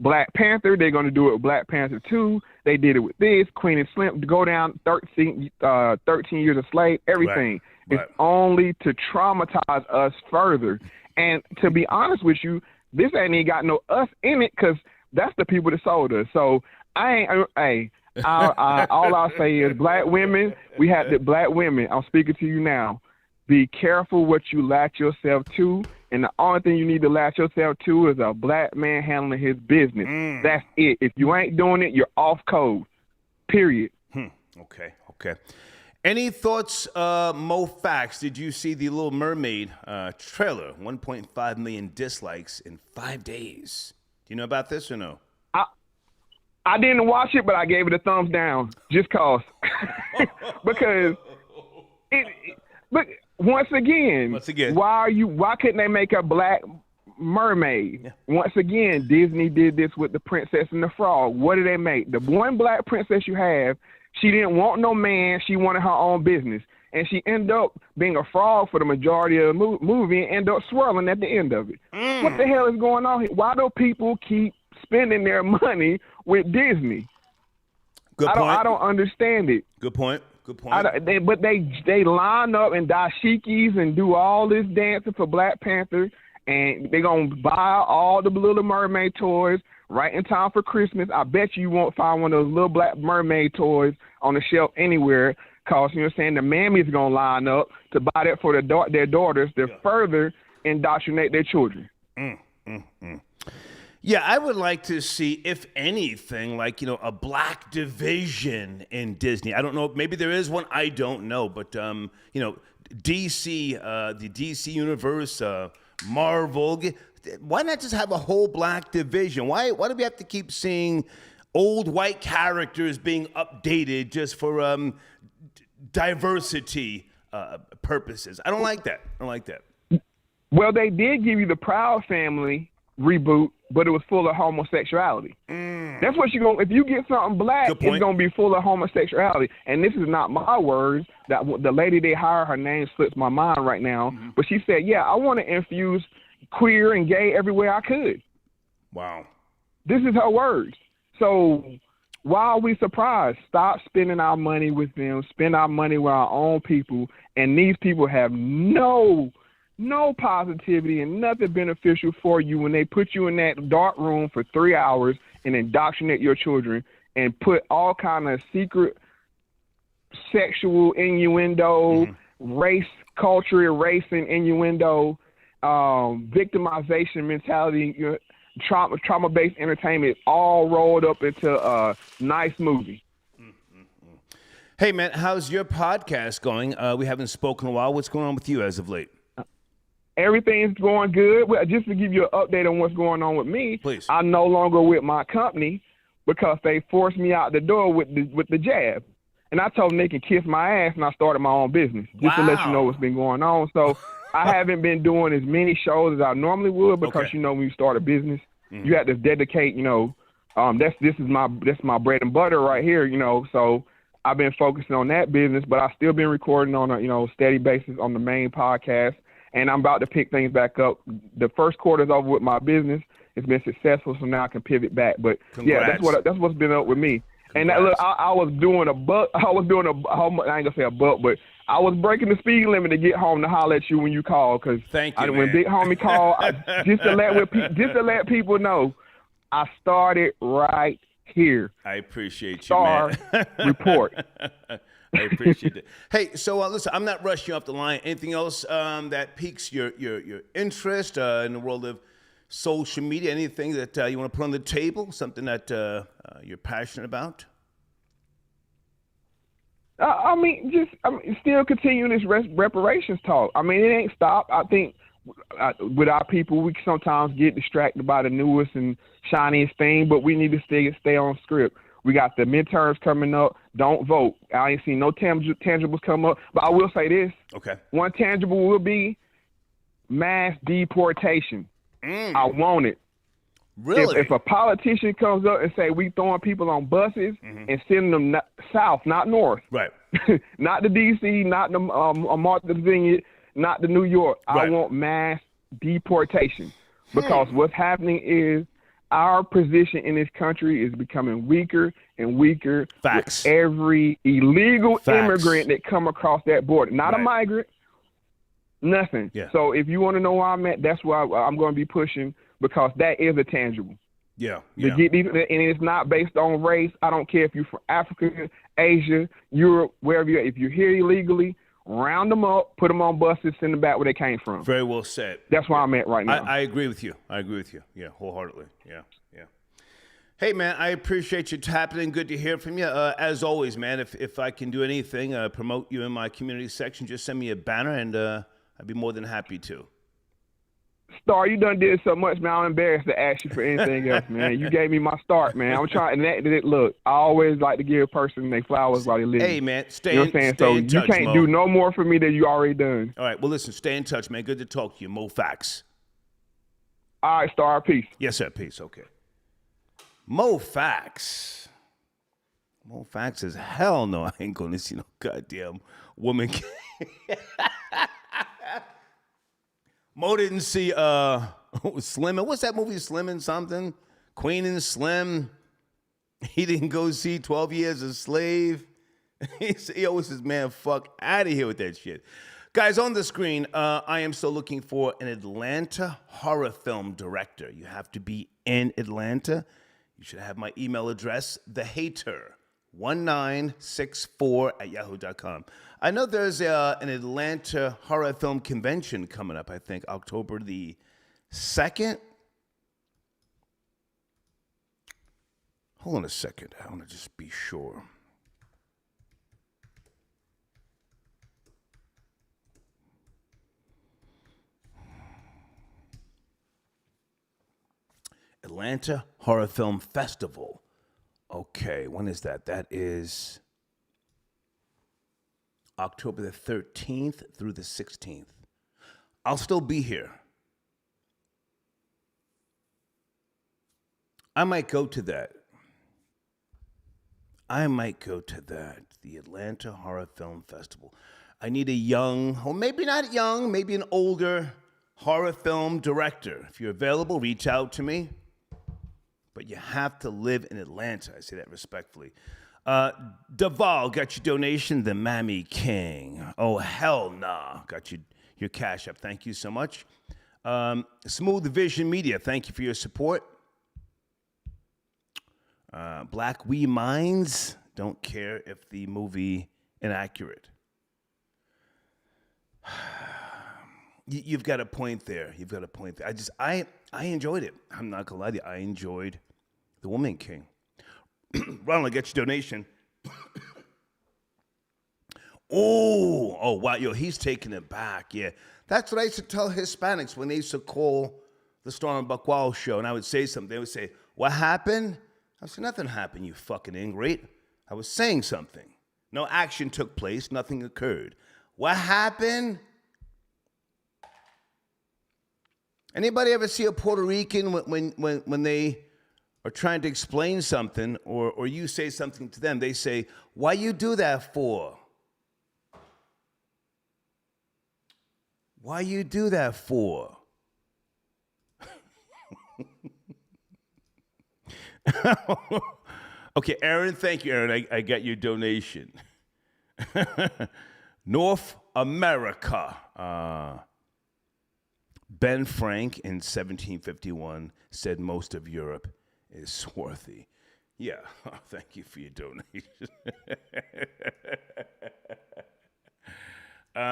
Speaker 9: Black Panther. They're going to do it with Black Panther 2. They did it with this, Queen and Slim, to go down 13 years a slave, everything.
Speaker 1: Right.
Speaker 9: It's only to traumatize us further. And to be honest with you, this ain't even got no us in it, because that's the people that sold us. So all I'll say is black women, we had the black women, I'm speaking to you now, be careful what you latch yourself to. And the only thing you need to latch yourself to is a black man handling his business. That's it. If you ain't doing it, you're off code. Period.
Speaker 1: Okay. Any thoughts, Mo Facts? Did you see the Little Mermaid trailer? 1.5 million dislikes in 5 days. Do you know about this or no?
Speaker 9: I didn't watch it, but I gave it a thumbs down just cause. Because but once again, why couldn't they make a black mermaid? Yeah. Once again, Disney did this with the Princess and the Frog. What did they make? The one black princess you have, she didn't want no man. She wanted her own business. And she ended up being a frog for the majority of the movie and ended up swirling at the end of it. What the hell is going on here? Why do people keep spending their money with Disney?
Speaker 1: Good point.
Speaker 9: I don't understand it.
Speaker 1: Good point.
Speaker 9: But they line up and dashikis and do all this dancing for Black Panther, and they're going to buy all the Little Mermaid toys right in time for Christmas. I bet you won't find one of those little Black Mermaid toys on the shelf anywhere, because, you know what I'm saying, the mammies going to line up to buy that for their daughters to further indoctrinate their children.
Speaker 1: Yeah, I would like to see, if anything, like, a black division in Disney. I don't know. Maybe there is one. I don't know. But, DC, the DC universe, Marvel, why not just have a whole black division? Why do we have to keep seeing old white characters being updated just for diversity purposes? I don't like that.
Speaker 9: Well, they did give you the Proud Family reboot, but it was full of homosexuality. That's what if you get something black, it's going to be full of homosexuality. And this is not my words. That the lady they hired, her name slips my mind right now, but she said, I want to infuse queer and gay everywhere I could.
Speaker 1: Wow.
Speaker 9: This is her words. So why are we surprised? Stop spending our money with them. Spend our money with our own people. And these people have no positivity and nothing beneficial for you when they put you in that dark room for 3 hours and indoctrinate your children and put all kind of secret sexual innuendo, race, culture, race and innuendo, victimization mentality, trauma-based entertainment, all rolled up into a nice movie.
Speaker 1: Hey, man, how's your podcast going? We haven't spoken in a while. What's going on with you as of late?
Speaker 9: Everything's going good. Well, just to give you an update on what's going on with me,
Speaker 1: please.
Speaker 9: I'm no longer with my company because they forced me out the door with the jab. And I told them they can kiss my ass, and I started my own business just to let you know what's been going on. So I haven't been doing as many shows as I normally would because, when you start a business, you have to dedicate, that's my bread and butter right here, So I've been focusing on that business, but I've still been recording on a, steady basis on the main podcast. And I'm about to pick things back up. The first quarter's over with my business. It's been successful, so now I can pivot back. But
Speaker 1: Congrats.
Speaker 9: yeah, that's what's been up with me. And look, I was doing I ain't gonna say a buck, but I was breaking the speed limit to get home to holler at you when you called. Cause
Speaker 1: thank you,
Speaker 9: when Big Homie called, just to let people know, I started right here.
Speaker 1: I appreciate you,
Speaker 9: Star
Speaker 1: man.
Speaker 9: Report.
Speaker 1: I appreciate it. Hey, so listen, I'm not rushing you off the line. Anything else that piques your interest in the world of social media? Anything that you want to put on the table? Something that you're passionate about?
Speaker 9: Still continuing this reparations talk. It ain't stopped. I think with our people, we sometimes get distracted by the newest and shiniest thing, but we need to stay on script. We got the midterms coming up. Don't vote. I ain't seen no tangibles come up. But I will say this.
Speaker 1: Okay.
Speaker 9: One tangible will be mass deportation. I want it.
Speaker 1: Really?
Speaker 9: If a politician comes up and say we throwing people on buses and sending them south, not north.
Speaker 1: Right.
Speaker 9: Not to D.C., not to Martha's Vineyard, not to New York.
Speaker 1: Right.
Speaker 9: I want mass deportation because what's happening is our position in this country is becoming weaker and weaker.
Speaker 1: Facts.
Speaker 9: With every illegal
Speaker 1: Facts.
Speaker 9: immigrant that come across that border. Not a migrant, nothing.
Speaker 1: Yeah.
Speaker 9: So if you want to know where I'm at, that's why I'm going to be pushing because that is a tangible.
Speaker 1: Yeah.
Speaker 9: To get these, and it's not based on race. I don't care if you're from Africa, Asia, Europe, wherever you're. If you're here illegally, round them up, put them on buses, send them back where they came from.
Speaker 1: Very well said.
Speaker 9: That's where I'm at right now.
Speaker 1: I agree with you. Yeah, wholeheartedly. Yeah. Hey, man, I appreciate you tapping in. Good to hear from you. As always, man, if I can do anything, promote you in my community section, just send me a banner, and I'd be more than happy to.
Speaker 9: Star, you done did so much, man. I'm embarrassed to ask you for anything else, man. You gave me my start, man. I'm trying. Look, I always like to give a person their flowers while they live.
Speaker 1: Hey, man, stay
Speaker 9: you know what I'm saying? So
Speaker 1: in touch,
Speaker 9: you can't do no more for me than you already done.
Speaker 1: All right. Well, listen, stay in touch, man. Good to talk to you. Mo Fax.
Speaker 9: All right, Star. Peace.
Speaker 1: Yes, sir. Peace. Okay. Mo Fax. Mo Fax says, hell no, I ain't going to see no goddamn woman. Mo didn't see Slim. What's that movie, Slim and something? Queen and Slim. He didn't go see 12 Years a Slave. He always says, man, fuck out of here with that shit. Guys, on the screen, I am still looking for an Atlanta horror film director. You have to be in Atlanta. You should have my email address, thehater1964@yahoo.com. I know there's an Atlanta horror film convention coming up, I think, October the 2nd. Hold on a second. I want to just be sure. Atlanta Horror Film Festival. Okay, when is that? That is October the 13th through the 16th. I'll still be here. I might go to that. The Atlanta Horror Film Festival. I need a young, or maybe not young, maybe an older horror film director. If you're available, reach out to me. but you have to live in Atlanta. I say that respectfully. Duvall got your donation. The Mammy King. Oh, hell nah. Got your cash up. Thank you so much. Smooth Vision Media, thank you for your support. Black We Minds, don't care if the movie inaccurate. You've got a point there. I enjoyed it. I'm not gonna lie to you. I enjoyed The Woman King. Ronald, get your donation. Oh, wow, yo, he's taking it back. Yeah, that's what I used to tell Hispanics when they used to call the Storm Buckwall show, and I would say something. They would say, "What happened?" I said, "Nothing happened, you fucking ingrate. I was saying something. No action took place. Nothing occurred. What happened?" Anybody ever see a Puerto Rican when they are trying to explain something, or you say something to them, they say, "Why you do that for? Why you do that for?" Okay, Aaron, thank you, Aaron. I got your donation. North America. Ben Frank in 1751 said most of Europe is swarthy. Yeah, thank you for your donation.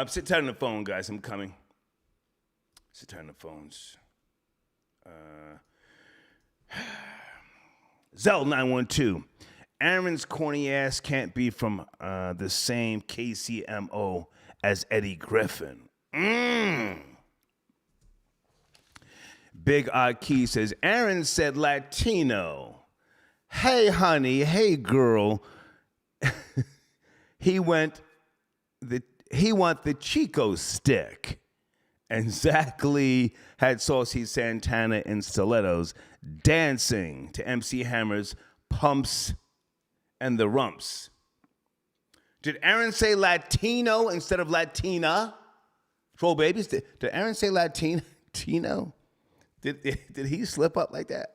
Speaker 1: Sit tight on the phone, guys. I'm coming. Sit tight on the phones. Zell 912. Aaron's corny ass can't be from the same KCMO as Eddie Griffin. Big Odd Key says, Aaron said Latino. Hey, honey. Hey, girl. He want the Chico stick. And Zach Lee had Saucy Santana in stilettos dancing to MC Hammer's Pumps and the Rumps. Did Aaron say Latino instead of Latina? Troll babies, did Aaron say Latino? Did he slip up like that?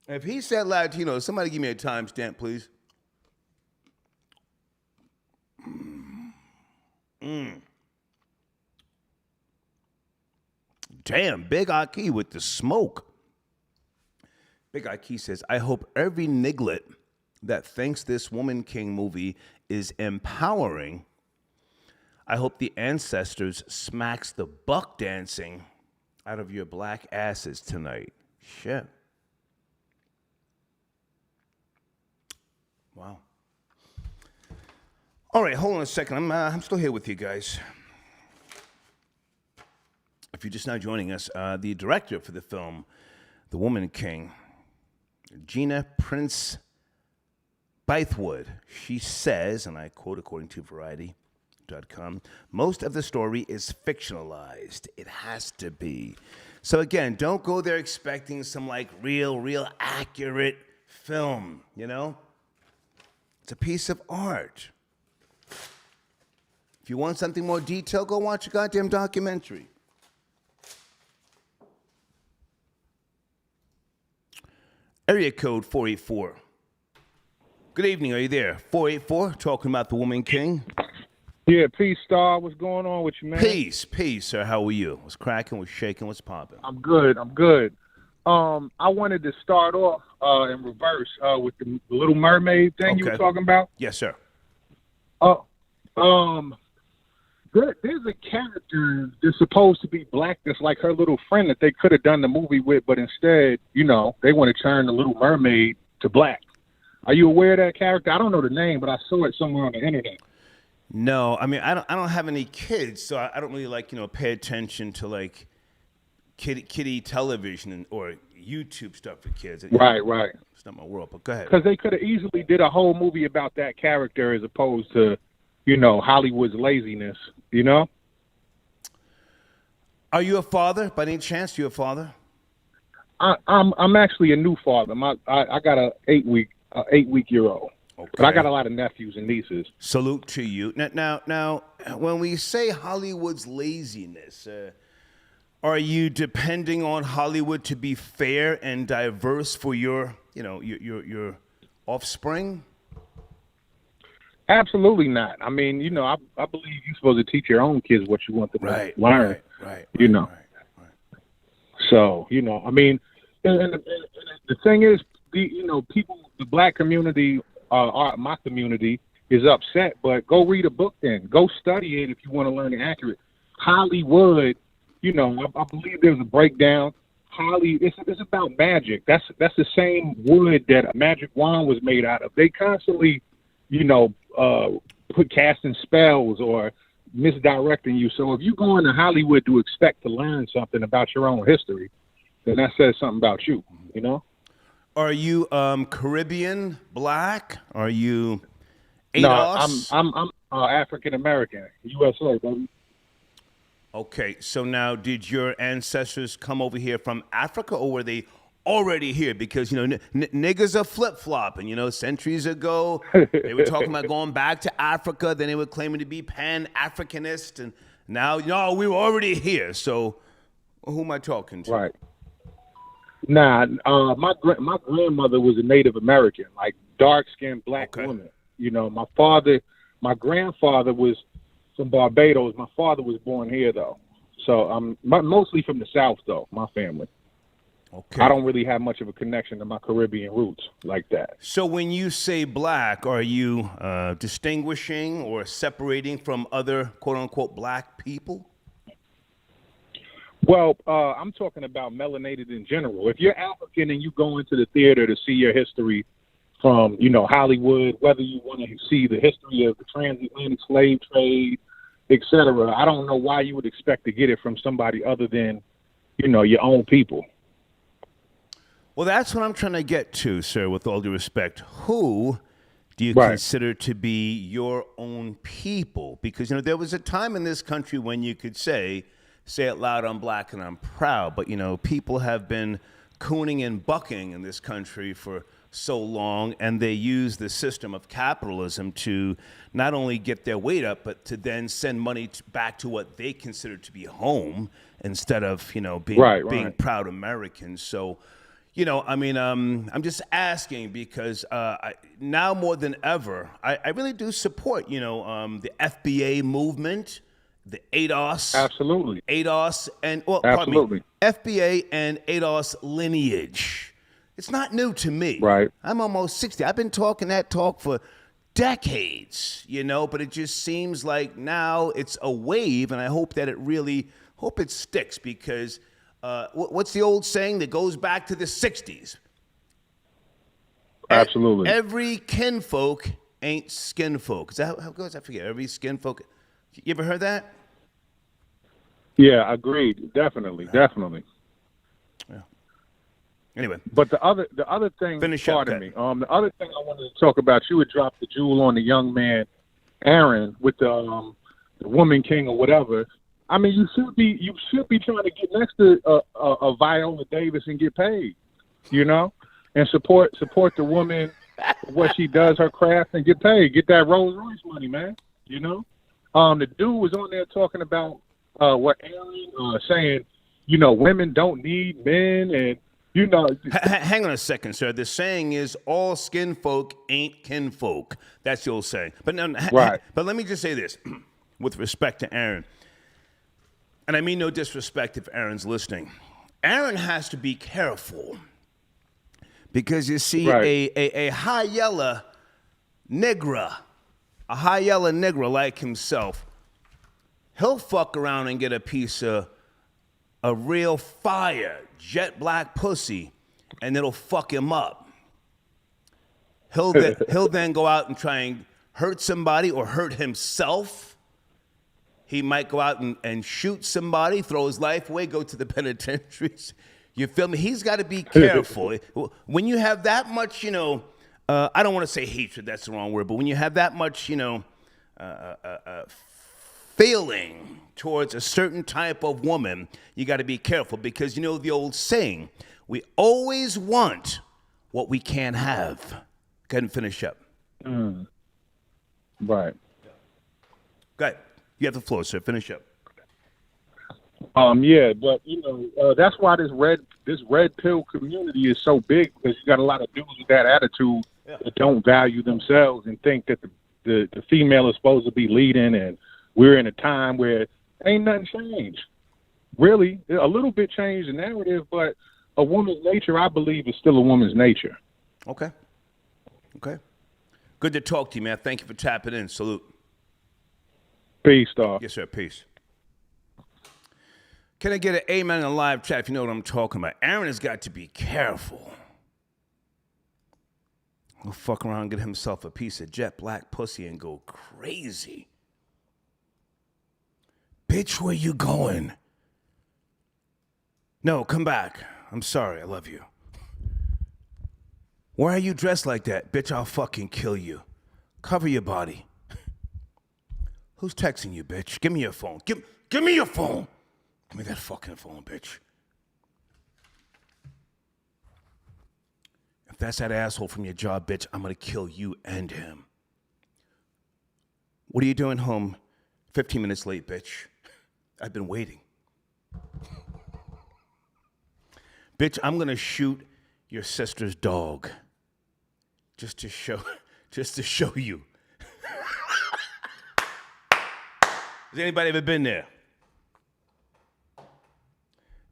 Speaker 1: If he said Latino, somebody give me a timestamp, please. Damn, Big Aki with the smoke. Big Aki says, I hope every niglet that thinks this Woman King movie is empowering, I hope the ancestors smacks the buck dancing out of your black asses tonight. Shit. Wow. All right, hold on a second. I'm still here with you guys. If you're just now joining us, the director for the film, The Woman King, Gina Prince Bythewood, she says, and I quote according to Variety.com, most of the story is fictionalized. It has to be. So again, don't go there expecting some like real accurate film, you know? It's a piece of art. If you want something more detailed, go watch a goddamn documentary. Area code 484. Good evening, are you there? 484, talking about The Woman King.
Speaker 9: Yeah, peace, Star. What's going on with you, man?
Speaker 1: Peace, sir. How are you? What's cracking? What's shaking? What's popping?
Speaker 9: I'm good. I wanted to start off in reverse with the Little Mermaid thing you were talking about.
Speaker 1: Yes, sir.
Speaker 9: There's a character that's supposed to be black that's like her little friend that they could have done the movie with, but instead, you know, they want to turn the Little Mermaid to black. Are you aware of that character? I don't know the name, but I saw it somewhere on the internet.
Speaker 1: No, I mean, I don't have any kids, so I don't really like, pay attention to like kiddie television or YouTube stuff for kids.
Speaker 9: Right.
Speaker 1: It's not my world, but go ahead.
Speaker 9: Because they could have easily did a whole movie about that character as opposed to, Hollywood's laziness,
Speaker 1: Are you a father, by any chance? You a father?
Speaker 9: I'm actually a new father. I got a 8-week year old.
Speaker 1: Okay.
Speaker 10: But I got a lot of nephews and nieces.
Speaker 1: Salute to you. Now, when we say Hollywood's laziness, are you depending on Hollywood to be fair and diverse for your offspring?
Speaker 10: Absolutely not. I mean, I believe you're supposed to teach your own kids what you want them to learn.
Speaker 1: Right.
Speaker 10: Right. So, I mean, and the thing is, people, the black community, my community, is upset. But go read a book then. Go study it if you want to learn it accurate. Hollywood, I believe there's a breakdown. It's about magic. That's the same wood that a magic wand was made out of. They constantly, put casting spells or misdirecting you. So if you go into Hollywood to expect to learn something about your own history, then that says something about you,
Speaker 1: Are you Caribbean black? Are you
Speaker 10: ADOS? No, I'm African American, USA, baby.
Speaker 1: Okay, so now did your ancestors come over here from Africa, or were they already here? Because, niggas are flip-flopping. Centuries ago, they were talking about going back to Africa. Then they were claiming to be Pan-Africanist. And now, we were already here. So who am I talking to?
Speaker 10: Right. Nah, my grandmother was a Native American, like dark-skinned black woman. My grandfather was from Barbados. My father was born here, though. So I'm mostly from the South, though, my family.
Speaker 1: Okay.
Speaker 10: I don't really have much of a connection to my Caribbean roots like that.
Speaker 1: So when you say black, are you distinguishing or separating from other quote-unquote black people?
Speaker 10: Well, I'm talking about melanated in general. If you're African and you go into the theater to see your history from, Hollywood, whether you want to see the history of the transatlantic slave trade, etc., I don't know why you would expect to get it from somebody other than, your own people.
Speaker 1: Well, that's what I'm trying to get to, sir, with all due respect. Who do you consider to be your own people? Because, there was a time in this country when you could say it loud, I'm black and I'm proud. But, people have been cooning and bucking in this country for so long, and they use the system of capitalism to not only get their weight up, but to then send money back to what they consider to be home instead of, being proud Americans. So, I'm just asking because now more than ever, I really do support, the FBA movement, the ADOS.
Speaker 10: Absolutely.
Speaker 1: ADOS and,
Speaker 10: absolutely.
Speaker 1: FBA and ADOS lineage. It's not new to me.
Speaker 10: Right.
Speaker 1: I'm almost 60. I've been talking that talk for decades, but it just seems like now it's a wave, and I hope that it sticks because what's the old saying that goes back to the 60s?
Speaker 10: Absolutely.
Speaker 1: Every kinfolk ain't skinfolk. Is that how it goes? I forget. Every skinfolk. You ever heard that?
Speaker 10: Yeah, agreed. Definitely. Yeah.
Speaker 1: Anyway.
Speaker 10: But the other thing, pardon me. The other thing I wanted to talk about, you would drop the jewel on the young man, Aaron, with the Woman King or whatever. I mean, you should be trying to get next to a Viola Davis and get paid, and support the woman for what she does, her craft, and get paid. Get that Rolls Royce money, man. The dude was on there talking about what Aaron saying, women don't need men, and
Speaker 1: Hang on a second, sir. The saying is all skin folk ain't kinfolk. That's the old saying. But no,
Speaker 10: right.
Speaker 1: But let me just say this with respect to Aaron. And I mean no disrespect if Aaron's listening. Aaron has to be careful because you see a high yellow nigger like himself, he'll fuck around and get a piece of a real fire, jet black pussy, and it'll fuck him up. He'll then go out and try and hurt somebody or hurt himself. He might go out and shoot somebody, throw his life away, go to the penitentiaries. You feel me? He's got to be careful. When you have that much, I don't want to say hatred, that's the wrong word, but when you have that much, feeling towards a certain type of woman, you got to be careful because the old saying, we always want what we can't have. Go ahead and finish up.
Speaker 10: Right.
Speaker 1: Go ahead. You have the floor, sir. Finish up.
Speaker 10: Yeah, but that's why this red pill community is so big, because you got a lot of dudes with that attitude that don't value themselves and think that the female is supposed to be leading, and we're in a time where ain't nothing changed. Really, a little bit changed the narrative, but a woman's nature, I believe, is still a woman's nature.
Speaker 1: Okay. Good to talk to you, man. Thank you for tapping in. Salute.
Speaker 10: Peace, dog.
Speaker 1: Yes, sir. Peace. Can I get an amen in the live chat if you know what I'm talking about? Aaron has got to be careful. He'll fuck around and get himself a piece of jet black pussy and go crazy. Bitch, where you going? No, come back. I'm sorry. I love you. Why are you dressed like that? Bitch, I'll fucking kill you. Cover your body. Who's texting you, bitch? Give me your phone. Give me your phone. Give me that fucking phone, bitch. If that's that asshole from your job, bitch, I'm gonna kill you and him. What are you doing home 15 minutes late, bitch? I've been waiting. Bitch, I'm gonna shoot your sister's dog. Just to show you. Has anybody ever been there?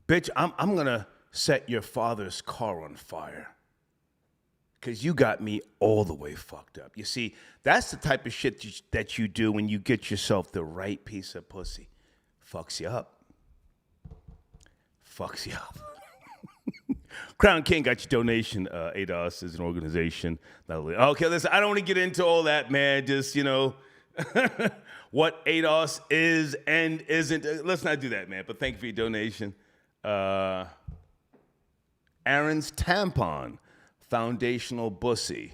Speaker 1: Bitch, I'm gonna set your father's car on fire. Because you got me all the way fucked up. You see, that's the type of shit that you do when you get yourself the right piece of pussy. Fucks you up. Crown King got your donation. ADOS is an organization. Okay, listen, I don't want to get into all that, man. Just, what ADOS is and isn't. Let's not do that, man. But thank you for your donation. Aaron's tampon, foundational bussy.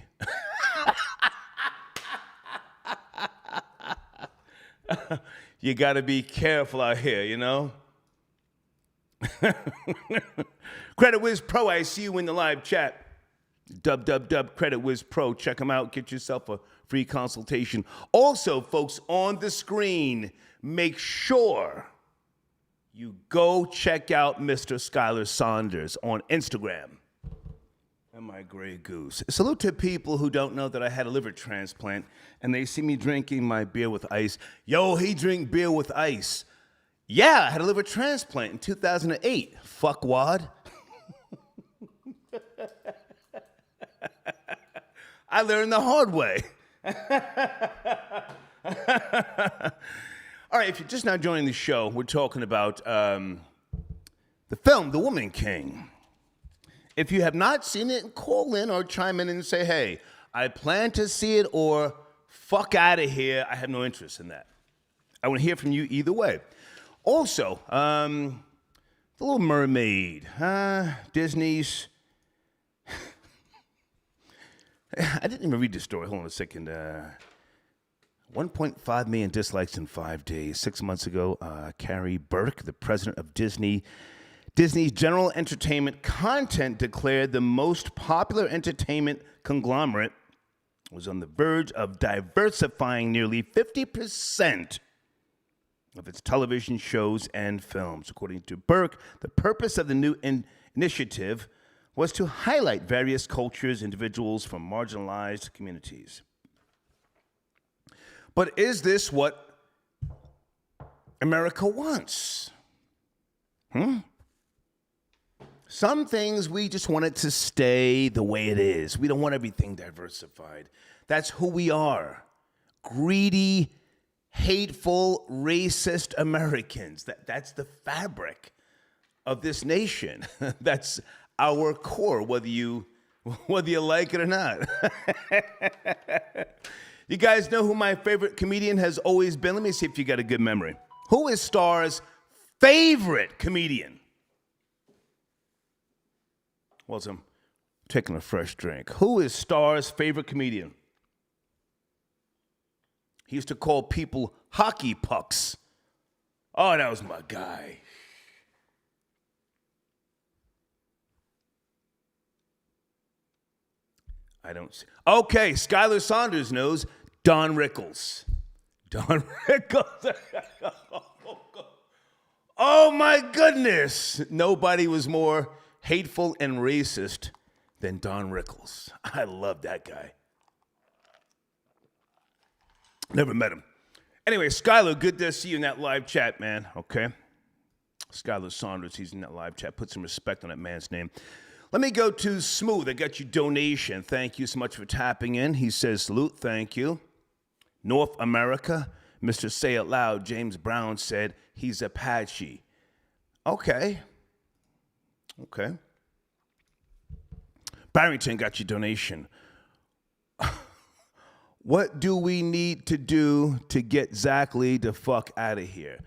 Speaker 1: You got to be careful out here, Credit Wiz Pro, I see you in the live chat. Dub Credit Wiz Pro. Check them out. Get yourself a free consultation. Also, folks, on the screen, make sure you go check out Mr. Skylar Saunders on Instagram. And my gray goose. Salute to people who don't know that I had a liver transplant and they see me drinking my beer with ice. Yo, he drink beer with ice. Yeah, I had a liver transplant in 2008. Fuckwad. I learned the hard way. All right, if you're just now joining the show, we're talking about the film, The Woman King. If you have not seen it, call in or chime in and say, hey, I plan to see it, or fuck out of here. I have no interest in that. I want to hear from you either way. Also, The Little Mermaid. Disney's... I didn't even read the story. Hold on a second. 1.5 million dislikes in 5 days. 6 months ago, Carrie Burke, the president of Disney's General Entertainment Content, declared the most popular entertainment conglomerate was on the verge of diversifying nearly 50% of its television shows and films. According to Burke, the purpose of the new initiative was to highlight various cultures, individuals from marginalized communities. But is this what America wants? Some things we just want it to stay the way it is. We don't want everything diversified. That's who we are. Greedy, hateful, racist Americans. That's the fabric of this nation. That's our core, whether you like it or not. You guys know who my favorite comedian has always been? Let me see if you got a good memory. Who is Star's favorite comedian? Well, I'm taking a fresh drink. Who is Star's favorite comedian? He used to call people hockey pucks. Oh, that was my guy. I don't see. Okay, Skylar Saunders knows. Don Rickles. Don Rickles. Oh my goodness. Nobody was more hateful and racist than Don Rickles. I love that guy. Never met him. Anyway, Skylar, good to see you in that live chat, man. Okay. Skylar Saunders, he's in that live chat. Put some respect on that man's name. Let me go to Smooth. I got your donation. Thank you so much for tapping in. He says, salute, thank you. North America, Mr. Say It Loud, James Brown said he's Apache. Okay. Barrington got your donation. What do we need to do to get Zach Lee the fuck out of here?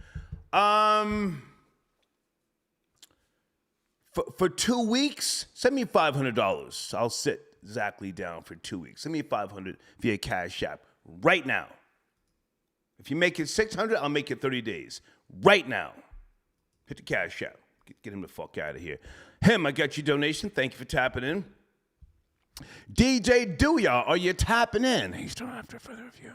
Speaker 1: For 2 weeks, send me $500. I'll sit Zach Lee down for 2 weeks. Send me $500 via Cash App right now. If you make it $600, I'll make it 30 days. Right now. Hit the Cash App. Get him the fuck out of here. Him, I got your donation. Thank you for tapping in. DJ Dooyah, are you tapping in? He's still after further review.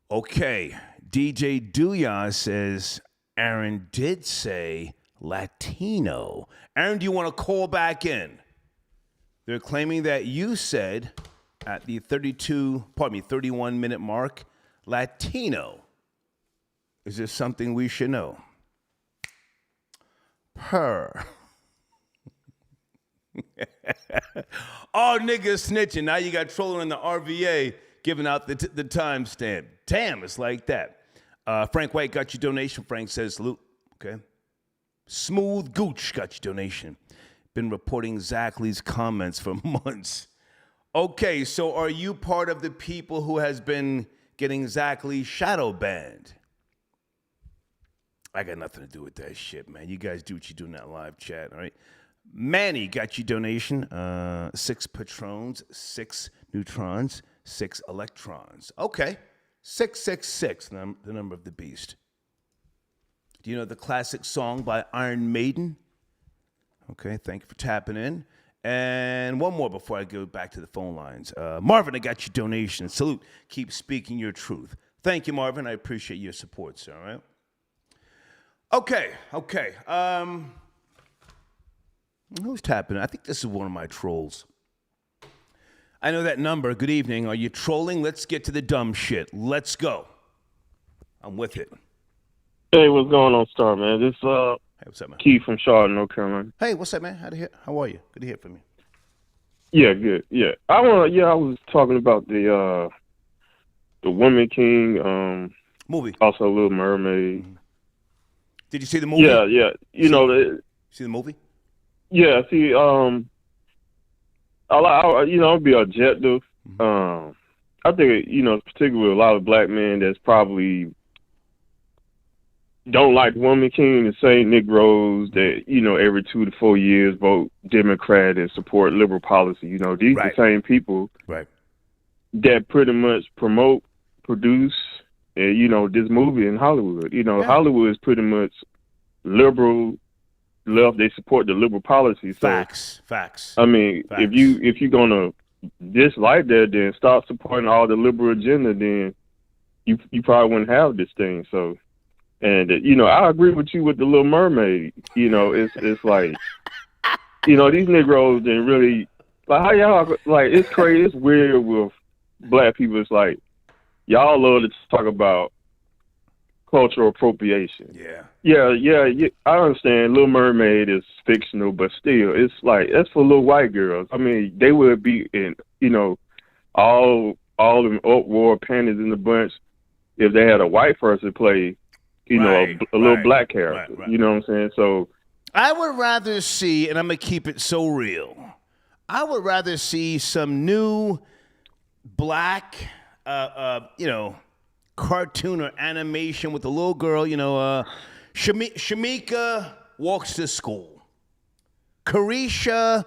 Speaker 1: Okay. DJ Dooyah says Aaron did say Latino. Aaron, do you want to call back in? They're claiming that you said at the 31-minute mark, Latino. Is this something we should know? Oh, niggas snitching. Now you got trolling in the RVA giving out the timestamp. Damn, it's like that. Frank White got your donation. Frank says, salute. Okay. Smooth Gooch got your donation. Been reporting Zach Lee's comments for months. Okay, so are you part of the people who has been getting Zach Lee shadow banned? I got nothing to do with that shit, man. You guys do what you do in that live chat, all right? Manny got your donation. 6 patrons, 6 neutrons, 6 electrons. Okay. 666, the number of the beast. Do you know the classic song by Iron Maiden? Okay, thank you for tapping in. And one more before I go back to the phone lines. Marvin, I got your donation. Salute. Keep speaking your truth. Thank you, Marvin. I appreciate your support, sir, all right? Okay. Who's tapping? I think this is one of my trolls. I know that number. Good evening. Are you trolling? Let's get to the dumb shit. Let's go. I'm with it.
Speaker 11: Hey, what's going on, Star, man? This
Speaker 1: Hey, what's up, man?
Speaker 11: Keith from Charlotte, North Carolina.
Speaker 1: Hey, what's up, man? How are you? Good to hear from you.
Speaker 11: Yeah, good. Yeah, I was talking about the Woman King,
Speaker 1: movie.
Speaker 11: Also Little Mermaid.
Speaker 1: Mm-hmm. Did you see the movie?
Speaker 11: Yeah.
Speaker 1: See the movie?
Speaker 11: Yeah. See, I'll be objective.
Speaker 1: Mm-hmm.
Speaker 11: I think particularly a lot of black men that's probably don't like Woman King, the same Negroes that every 2 to 4 years vote Democrat and support liberal policy. These are the same people that pretty much promote, produce, this movie in Hollywood. Hollywood is pretty much liberal left. They support the liberal policy. So,
Speaker 1: Facts.
Speaker 11: I mean,
Speaker 1: Facts.
Speaker 11: if you're gonna dislike that, then start supporting all the liberal agenda. Then you probably wouldn't have this thing. So, and I agree with you with the Little Mermaid. It's like these Negroes didn't really like how y'all like. It's crazy. It's weird with black people. It's like y'all love to talk about cultural appropriation. Yeah. I understand Little Mermaid is fictional, but still, it's like that's for little white girls. I mean, they would be in, all them uproar, panties in the bunch if they had a white person play, a little black character.
Speaker 1: Right.
Speaker 11: You know what I'm saying? So
Speaker 1: I would rather see, and I'm gonna keep it so real. I would rather see some new black, cartoon or animation with a little girl, Shamika walks to school. Carisha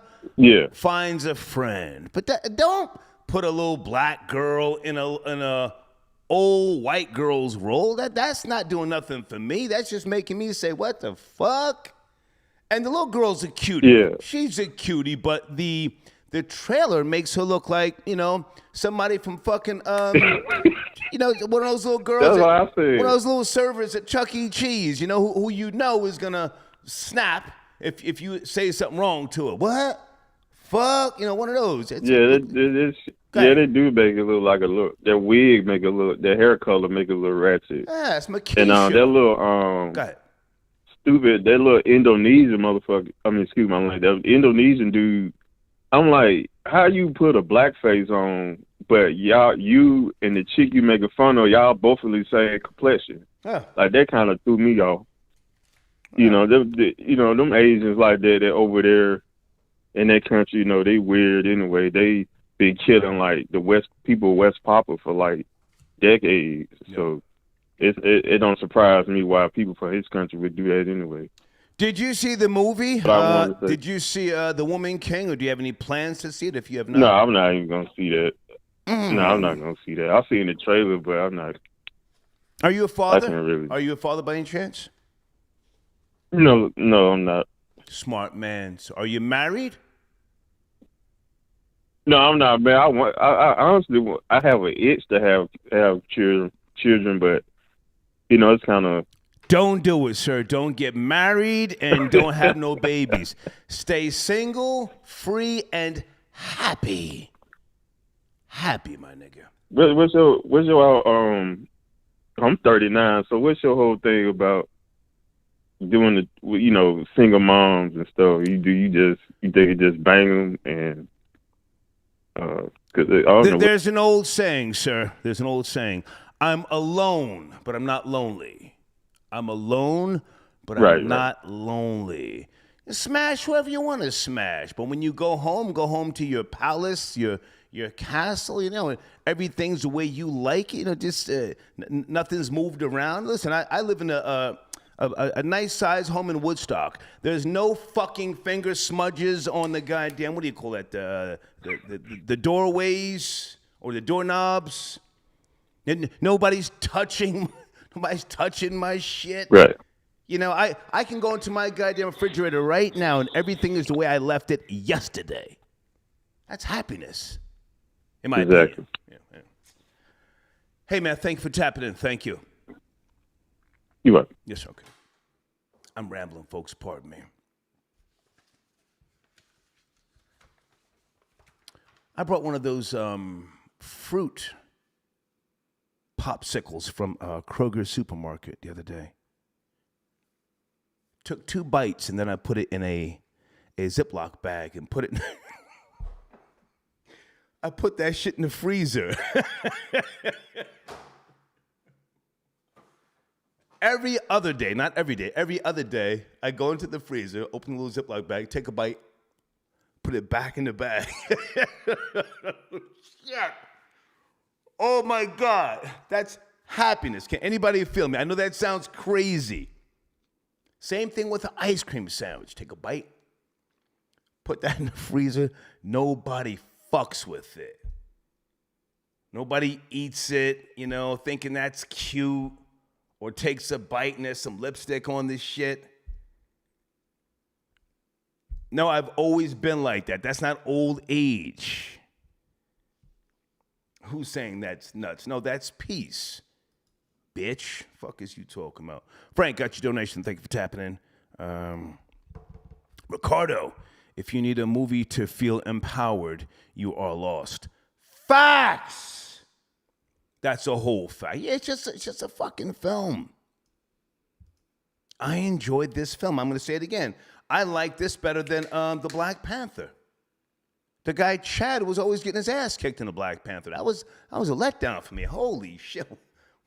Speaker 1: finds a friend. But don't put a little black girl in a old white girl's role. That's not doing nothing for me. That's just making me say, what the fuck? And the little girl's a cutie.
Speaker 11: Yeah.
Speaker 1: She's a cutie, but the trailer makes her look like, somebody from fucking, one of those little girls.
Speaker 11: That's what I said.
Speaker 1: One of those little servers at Chuck E. Cheese, who is going to snap if you say something wrong to her. What? Fuck, one of those.
Speaker 11: They do make it look like a little. Their wig make it look. Their hair color make it look ratchet.
Speaker 1: Yeah, it's Makisha.
Speaker 11: And that little
Speaker 1: Go ahead.
Speaker 11: stupid, that little Indonesian motherfucker. I mean, excuse my language. That Indonesian dude. I'm like, how you put a blackface on, but you and the chick you making fun of, y'all both of the same complexion.
Speaker 1: Yeah.
Speaker 11: Like that kind of threw me off. Them Asians like that. They're over there in that country. They weird anyway. They been killing like the West Papa for like decades. Yeah. So it don't surprise me why people from his country would do that anyway.
Speaker 1: Did you see the movie? Did you see The Woman King, or do you have any plans to see it if you have not?
Speaker 11: No, I'm not even going to see that. No, I'm not going to see that. I've seen the trailer, but I'm not.
Speaker 1: Are you a father? Are you a father by any chance?
Speaker 11: No, I'm not.
Speaker 1: Smart man. So are you married?
Speaker 11: No, I'm not, man. I honestly I have an itch to have children, but it's kind of.
Speaker 1: Don't do it, sir. Don't get married and don't have no babies. Stay single, free, and happy. Happy, my nigga.
Speaker 11: What's your I'm 39, so what's your whole thing about doing the single moms and stuff? You think you just bang them and
Speaker 1: there's an old saying, sir. There's an old saying. I'm alone, but I'm not lonely. I'm alone, but I'm not lonely. Smash whoever you want to smash, but when you go home to your palace, your castle, and everything's the way you like it. Just nothing's moved around. Listen, I live in a nice size home in Woodstock. There's no fucking finger smudges on the goddamn, what do you call that? The doorways or the doorknobs. Nobody's touching my shit.
Speaker 11: Right.
Speaker 1: I can go into my goddamn refrigerator right now and everything is the way I left it yesterday. That's happiness. In my opinion. Yeah. Hey, man, thank you for tapping in. Thank you.
Speaker 11: You are.
Speaker 1: Yes, okay. I'm rambling, folks. Pardon me. I brought one of those fruit popsicles from Kroger supermarket the other day. Took 2 bites and then I put it in a Ziploc bag and put it. I put that shit in the freezer. Every other day, not every day, every other day, I go into the freezer, open the little Ziploc bag, take a bite, put it back in the bag. Shit. Oh my God, that's happiness. Can anybody feel me? I know that sounds crazy. Same thing with an ice cream sandwich. Take a bite, put that in the freezer. Nobody fucks with it. Nobody eats it, thinking that's cute, or takes a bite and there's some lipstick on this shit. No, I've always been like that. That's not old age. Who's saying that's nuts? No, that's peace. Bitch. Fuck is you talking about? Frank, got your donation. Thank you for tapping in. Ricardo, if you need a movie to feel empowered, you are lost. Facts. That's a whole fact. Yeah, it's just a fucking film. I enjoyed this film. I'm going to say it again. I like this better than the Black Panther. The guy Chad was always getting his ass kicked in the Black Panther. That was a letdown for me. Holy shit. Why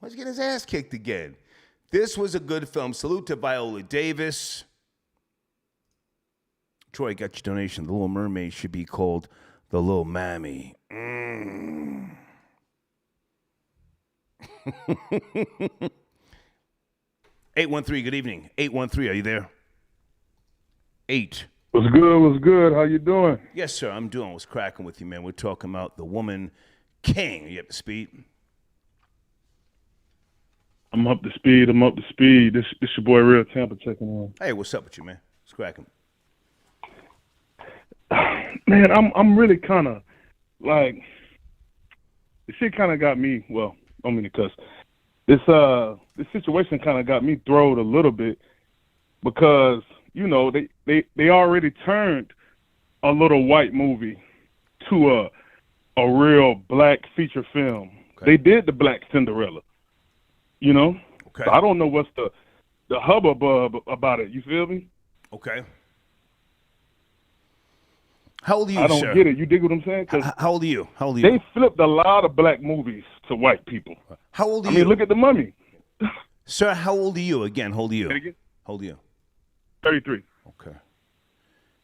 Speaker 1: was he getting his ass kicked again? This was a good film. Salute to Viola Davis. Troy, got your donation. The Little Mermaid should be called The Little Mammy. 813, good evening. 813, are you there? 8.
Speaker 12: What's good? How you doing?
Speaker 1: Yes, sir, I'm doing what's cracking with you, man. We're talking about The Woman King. Are you up to speed?
Speaker 12: I'm up to speed. This your boy Real Tampa checking in.
Speaker 1: Hey, what's up with you, man? It's cracking.
Speaker 12: Man, I'm really kind of like, the shit kind of got me. Well, I don't mean to cuss. This situation kind of got me throwed a little bit because they already turned a little white movie to a real black feature film. Okay. They did the Black Cinderella. Okay. So I don't know what's the hubbub about it. You feel me?
Speaker 1: Okay. How old are you,
Speaker 12: I don't
Speaker 1: sir?
Speaker 12: get it. You dig what I'm saying?
Speaker 1: How old are you?
Speaker 12: They flipped a lot of black movies to white people.
Speaker 1: How old are you?
Speaker 12: I mean, look at The Mummy.
Speaker 1: Sir, how old are you? Again, how old are you? How old are you?
Speaker 12: 33.
Speaker 1: Okay.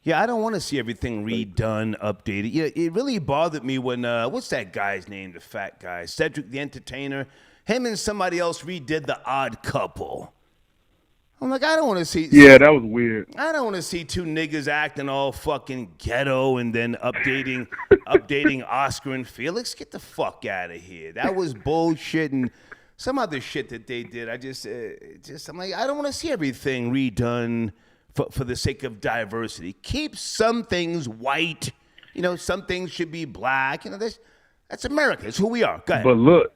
Speaker 1: Yeah, I don't want to see everything redone, updated. Yeah, it really bothered me when, what's that guy's name, the fat guy? Cedric the Entertainer. Him and somebody else redid The Odd Couple. I'm like, I don't want to see.
Speaker 12: Yeah, that was weird.
Speaker 1: I don't want to see two niggas acting all fucking ghetto and then updating Oscar and Felix. Get the fuck out of here. That was bullshit and some other shit that they did. I'm like, I don't want to see everything redone for the sake of diversity. Keep some things white. Some things should be black. That's America. It's who we are. Go ahead.
Speaker 12: But look.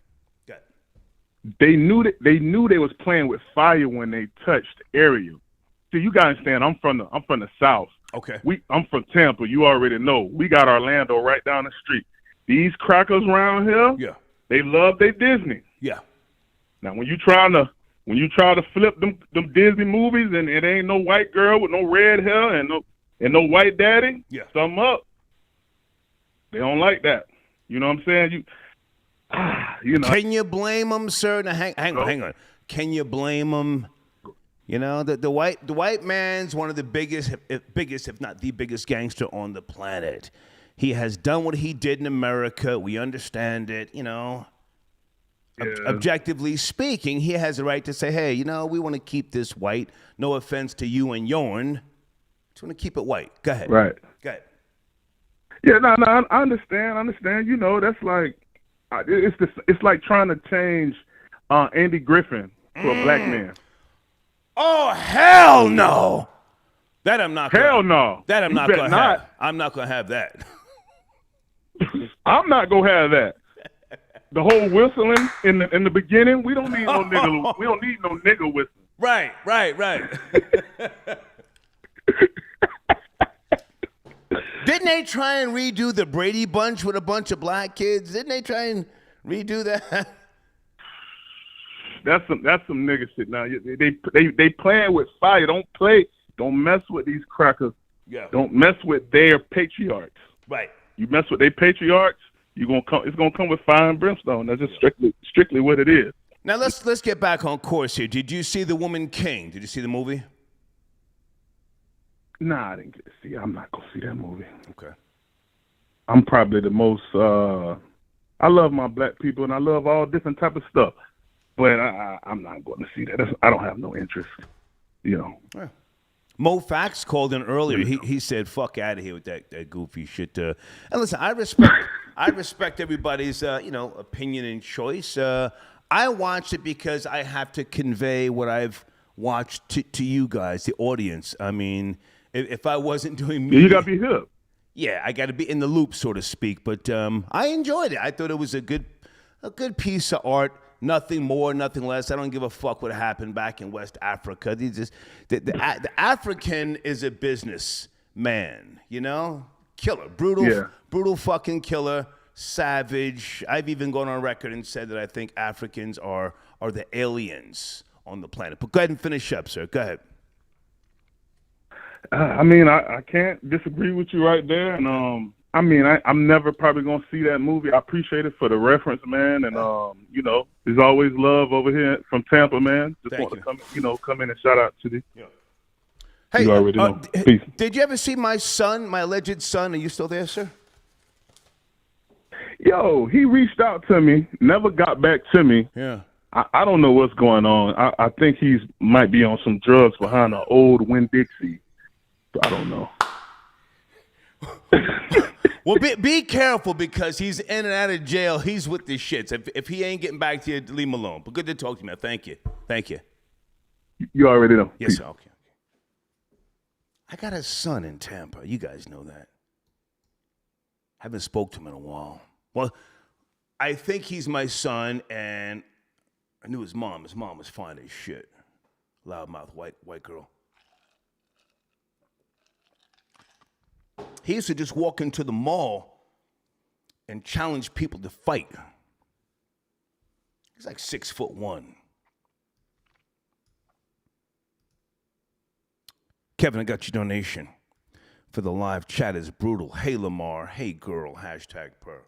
Speaker 12: They knew they was playing with fire when they touched Ariel. See, you gotta understand. I'm from the South.
Speaker 1: Okay.
Speaker 12: I'm from Tampa. You already know. We got Orlando right down the street. These crackers around here,
Speaker 1: yeah,
Speaker 12: they love their Disney.
Speaker 1: Yeah.
Speaker 12: Now when you try to flip them Disney movies and it ain't no white girl with no red hair and no white daddy,
Speaker 1: yeah,
Speaker 12: something up. They don't like that. You know what I'm saying?
Speaker 1: Can you blame them, sir? Now, hang on. Can you blame them? The white man's one of the biggest, if not the biggest gangster on the planet. He has done what he did in America. We understand it. Objectively speaking, he has a right to say, hey, we want to keep this white. No offense to you and yourn. Just want to keep it white. Go ahead.
Speaker 12: Right.
Speaker 1: Go ahead.
Speaker 12: Yeah, no, I understand. That's like, it's like trying to change Andy Griffin to a black man.
Speaker 1: Oh, hell no. That I'm not.
Speaker 12: Hell no.
Speaker 1: That I'm not going to have. I'm not going to have that.
Speaker 12: I'm not going to have that. The whole whistling in the beginning, we don't need no nigga. We don't need no nigga whistling.
Speaker 1: Right. Didn't they try and redo the Brady Bunch with a bunch of black kids? Didn't they try and redo that?
Speaker 12: That's some nigga shit. Now they playing with fire. Don't mess with these crackers.
Speaker 1: Yeah.
Speaker 12: Don't mess with their patriarchs.
Speaker 1: Right.
Speaker 12: You mess with their patriarchs, it's gonna come with fire and brimstone. That's just strictly what it is.
Speaker 1: Now let's get back on course here. Did you see The Woman King? Did you see the movie?
Speaker 12: Nah, I didn't get to see it. I'm not going to see that movie.
Speaker 1: Okay.
Speaker 12: I'm probably the most, I love my black people and I love all different type of stuff. But I'm not going to see that. I don't have no interest, Yeah.
Speaker 1: Mo Fax called in earlier. He said, fuck out of here with that goofy shit. And listen, I respect everybody's, opinion and choice. I watched it because I have to convey what I've watched to you guys, the audience. I mean, if I wasn't doing media,
Speaker 12: you got to be hip.
Speaker 1: Yeah, I got to be in the loop, so to speak. But I enjoyed it. I thought it was a good piece of art. Nothing more, nothing less. I don't give a fuck what happened back in West Africa. The African is a businessman, killer, brutal fucking killer, savage. I've even gone on record and said that I think Africans are the aliens on the planet. But go ahead and finish up, sir. Go ahead.
Speaker 12: I can't disagree with you right there. And I'm never probably gonna see that movie. I appreciate it for the reference, man. And there's always love over here from Tampa, man. Just want to come in and shout out to the.
Speaker 1: Hey,
Speaker 12: you already know. Peace.
Speaker 1: Did you ever see my son, my alleged son? Are you still there, sir?
Speaker 12: Yo, he reached out to me, never got back to me.
Speaker 1: Yeah.
Speaker 12: I don't know what's going on. I think he might be on some drugs behind an old Winn-Dixie. I don't know.
Speaker 1: Well, be careful because he's in and out of jail. He's with the shits. If he ain't getting back to you, leave him alone. But good to talk to you, man. Thank you.
Speaker 12: You already know.
Speaker 1: Yes, sir. Okay. I got a son in Tampa. You guys know that. Haven't spoke to him in a while. Well, I think he's my son, and I knew his mom. His mom was fine as shit. Loudmouth white girl. He used to just walk into the mall and challenge people to fight. He's like 6'1". Kevin, I got your donation for the live chat. Is brutal. Hey, Lamar. Hey, girl. #per.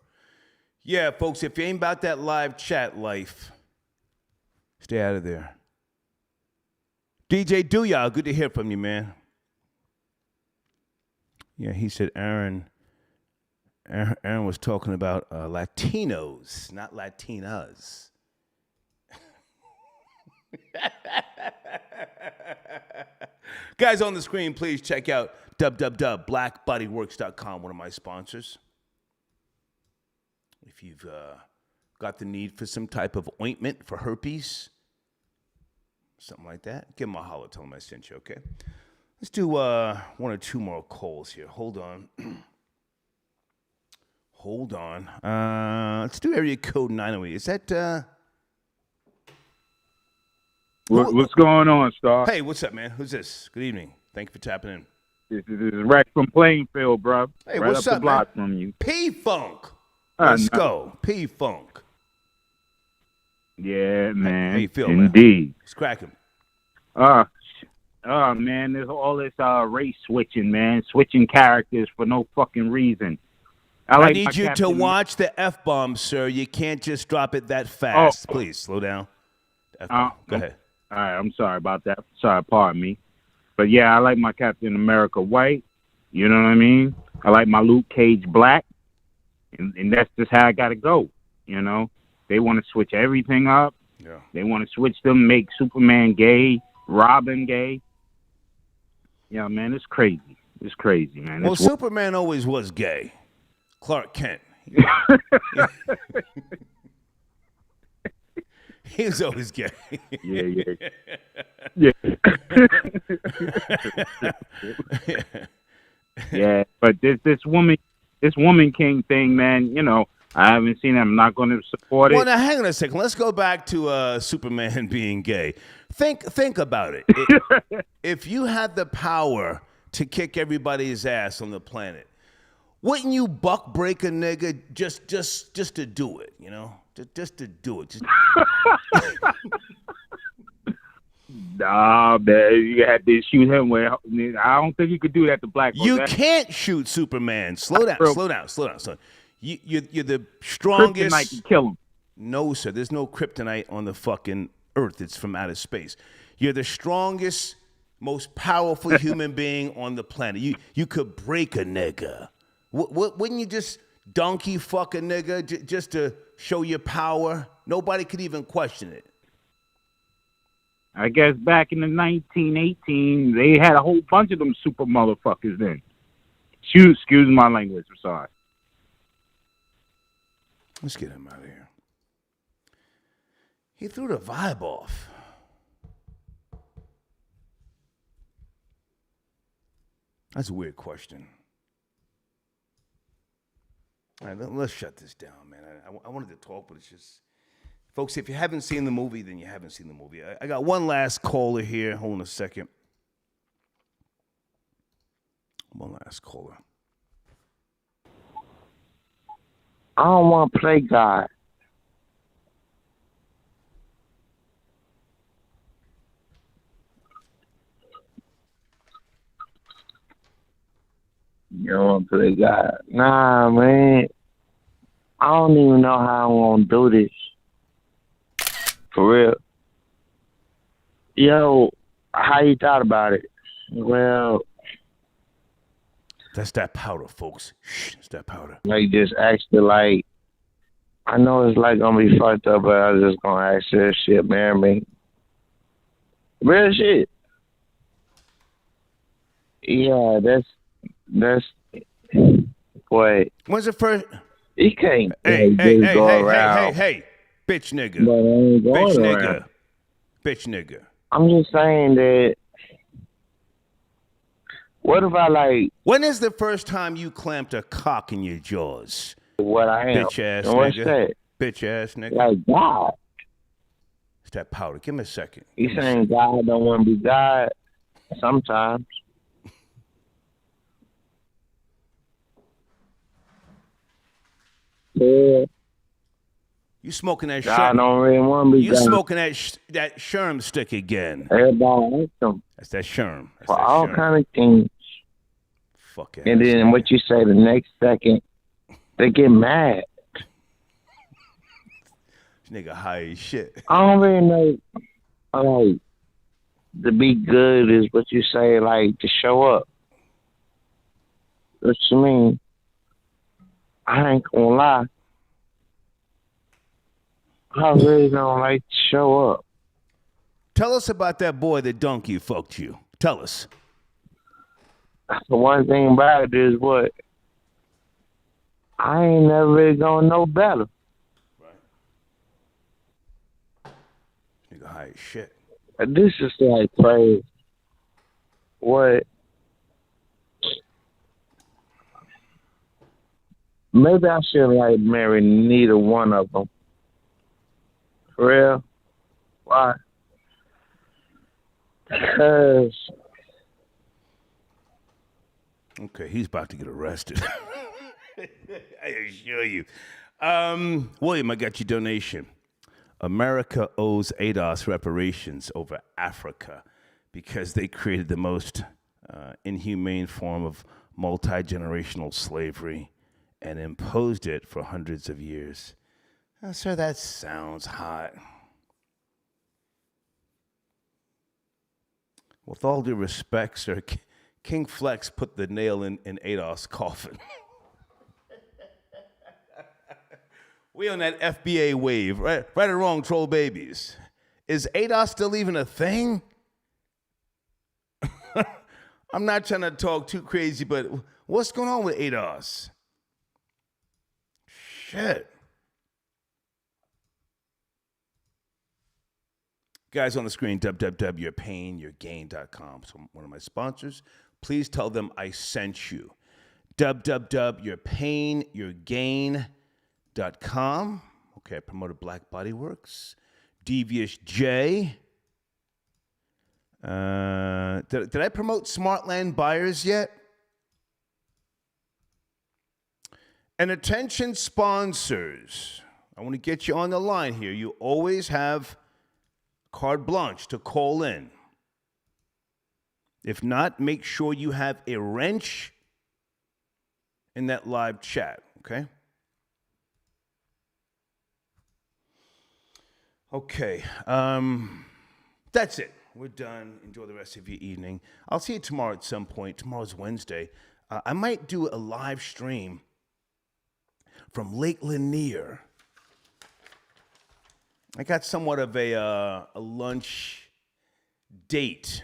Speaker 1: Yeah, folks, if you ain't about that live chat life, stay out of there. DJ Dooyah, good to hear from you, man. Yeah, he said Aaron was talking about Latinos, not Latinas. Guys on the screen, please check out www.blackbodyworks.com, one of my sponsors. If you've got the need for some type of ointment for herpes, something like that, give them a holler. Tell them I sent you, okay? Let's do one or two more calls here. Hold on. Hold on. Let's do area code 908. Is that...
Speaker 10: What's going on, Star?
Speaker 1: Hey, what's up, man? Who's this? Good evening. Thank you for tapping in.
Speaker 10: This is Rex from Plainfield, bro.
Speaker 1: Hey,
Speaker 10: right
Speaker 1: what's
Speaker 10: up
Speaker 1: up,
Speaker 10: the block
Speaker 1: man?
Speaker 10: from you.
Speaker 1: P-Funk. Let's go. P-Funk.
Speaker 10: Yeah, man.
Speaker 1: How you feel,
Speaker 10: Indeed.
Speaker 1: man? It's cracking.
Speaker 13: Man, there's all this race switching, man. Switching characters for no fucking reason.
Speaker 1: I need you to watch the F-bomb, sir. You can't just drop it that fast. Please, slow down. F-bomb. Go ahead.
Speaker 13: All right, I'm sorry about that. Sorry, pardon me. But yeah, I like my Captain America white. You know what I mean? I like my Luke Cage black. And that's just how I got to go. You know? They want to switch everything up.
Speaker 1: Yeah.
Speaker 13: They want to switch them, make Superman gay, Robin gay. Yeah, man, it's crazy. It's crazy, man.
Speaker 1: Well, Superman always was gay. Clark Kent. He was always gay.
Speaker 13: Yeah. Yeah, but this woman king thing, man, you know, I haven't seen it. I'm not going to support it.
Speaker 1: Well, now, hang on a second. Let's go back to Superman being gay. Think about it. If you had the power to kick everybody's ass on the planet, wouldn't you buck break a nigga just to do it, you know? Just to do it.
Speaker 13: Nah, man, you had to shoot him. I don't think you could do that to black folks.
Speaker 1: You can't shoot Superman. Slow down. You're the strongest.
Speaker 13: Kryptonite can kill him.
Speaker 1: No, sir. There's no kryptonite on the fucking earth. It's from outer space. You're the strongest, most powerful human being on the planet. You could break a nigga. Wouldn't you just donkey fuck a nigga just to show your power? Nobody could even question it.
Speaker 13: I guess back in the 1918, they had a whole bunch of them super motherfuckers then. Excuse my language. I'm sorry.
Speaker 1: Let's get him out of here. He threw the vibe off. That's a weird question. All right, let's shut this down, man. I wanted to talk, but it's just... Folks, if you haven't seen the movie, then you haven't seen the movie. I got one last caller here. Hold on a second. One last caller.
Speaker 14: I don't want to play God. You don't want to play God. Nah, man. I don't even know how I'm going to do this. For real. Yo, how you thought about it? Well...
Speaker 1: That's that powder, folks. Shh, it's that powder.
Speaker 14: Like, just actually, like... I know it's, like, gonna be fucked up, but I was just gonna ask you shit, marry me. Real shit. Yeah, that's... Wait.
Speaker 1: When's the first...
Speaker 14: He can't
Speaker 1: hey,
Speaker 14: around.
Speaker 1: Hey, bitch nigga.
Speaker 14: But I ain't going
Speaker 1: bitch
Speaker 14: around.
Speaker 1: nigga. Bitch nigga.
Speaker 14: I'm just saying that What if I like?
Speaker 1: When is the first time you clamped a cock in your jaws?
Speaker 14: What I am?
Speaker 1: Bitch ass
Speaker 14: What's
Speaker 1: nigga.
Speaker 14: that?
Speaker 1: Bitch ass nigga.
Speaker 14: Like God.
Speaker 1: It's that powder. Give me a second.
Speaker 14: You saying God don't want to be God? Sometimes. Yeah.
Speaker 1: You smoking that
Speaker 14: God don't really want to be
Speaker 1: You
Speaker 14: God.
Speaker 1: smoking that that Sherm stick again.
Speaker 14: Everybody likes them.
Speaker 1: That's that Sherm. That's
Speaker 14: For
Speaker 1: that
Speaker 14: all
Speaker 1: Sherm.
Speaker 14: kind of things.
Speaker 1: Fuck it.
Speaker 14: And then what you say the next second, they get mad.
Speaker 1: This nigga high as shit.
Speaker 14: I don't really know, like, to be good is what you say, like, to show up. What you mean? I ain't gonna lie. I really don't like to show up.
Speaker 1: Tell us about that boy that donkey fucked you. Tell us.
Speaker 14: The one thing about it is what? I ain't never really gonna know better.
Speaker 1: Nigga high as shit.
Speaker 14: This is like crazy. What? Maybe I should like marry neither one of them. For real? Why? Because.
Speaker 1: Okay, he's about to get arrested. I assure you. William, I got your donation. America owes ADOS reparations over Africa because they created the most inhumane form of multi-generational slavery and imposed it for hundreds of years. Sir, that sounds hot. With all due respect, sir, King Flex put the nail in ADOS' coffin. We on that FBA wave, right or wrong, troll babies. Is ADOS still even a thing? I'm not trying to talk too crazy, but what's going on with ADOS? Shit. Guys on the screen, www.yourpainyourgain.com. So one of my sponsors, please tell them I sent you. www.yourpainyourgain.com. Okay, I promoted Black Body Works. Devious J. Did I promote Smartland Buyers yet? And attention sponsors. I want to get you on the line here. You always have carte blanche to call in. If not, make sure you have a wrench in that live chat, okay? Okay, that's it. We're done. Enjoy the rest of your evening. I'll see you tomorrow at some point. Tomorrow's Wednesday. I might do a live stream from Lake Lanier. I got somewhat of a lunch date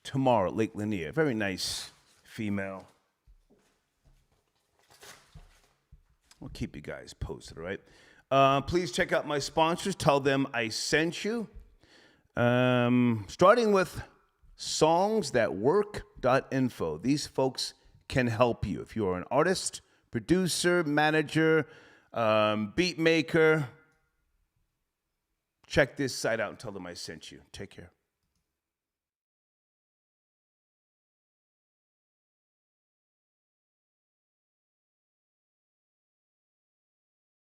Speaker 1: tomorrow at Lake Lanier. Very nice female. We'll keep you guys posted, all right? Please check out my sponsors. Tell them I sent you. Starting with songsthatwork.info. These folks can help you. If you're an artist, producer, manager, beat maker, check this site out and tell them I sent you. Take care.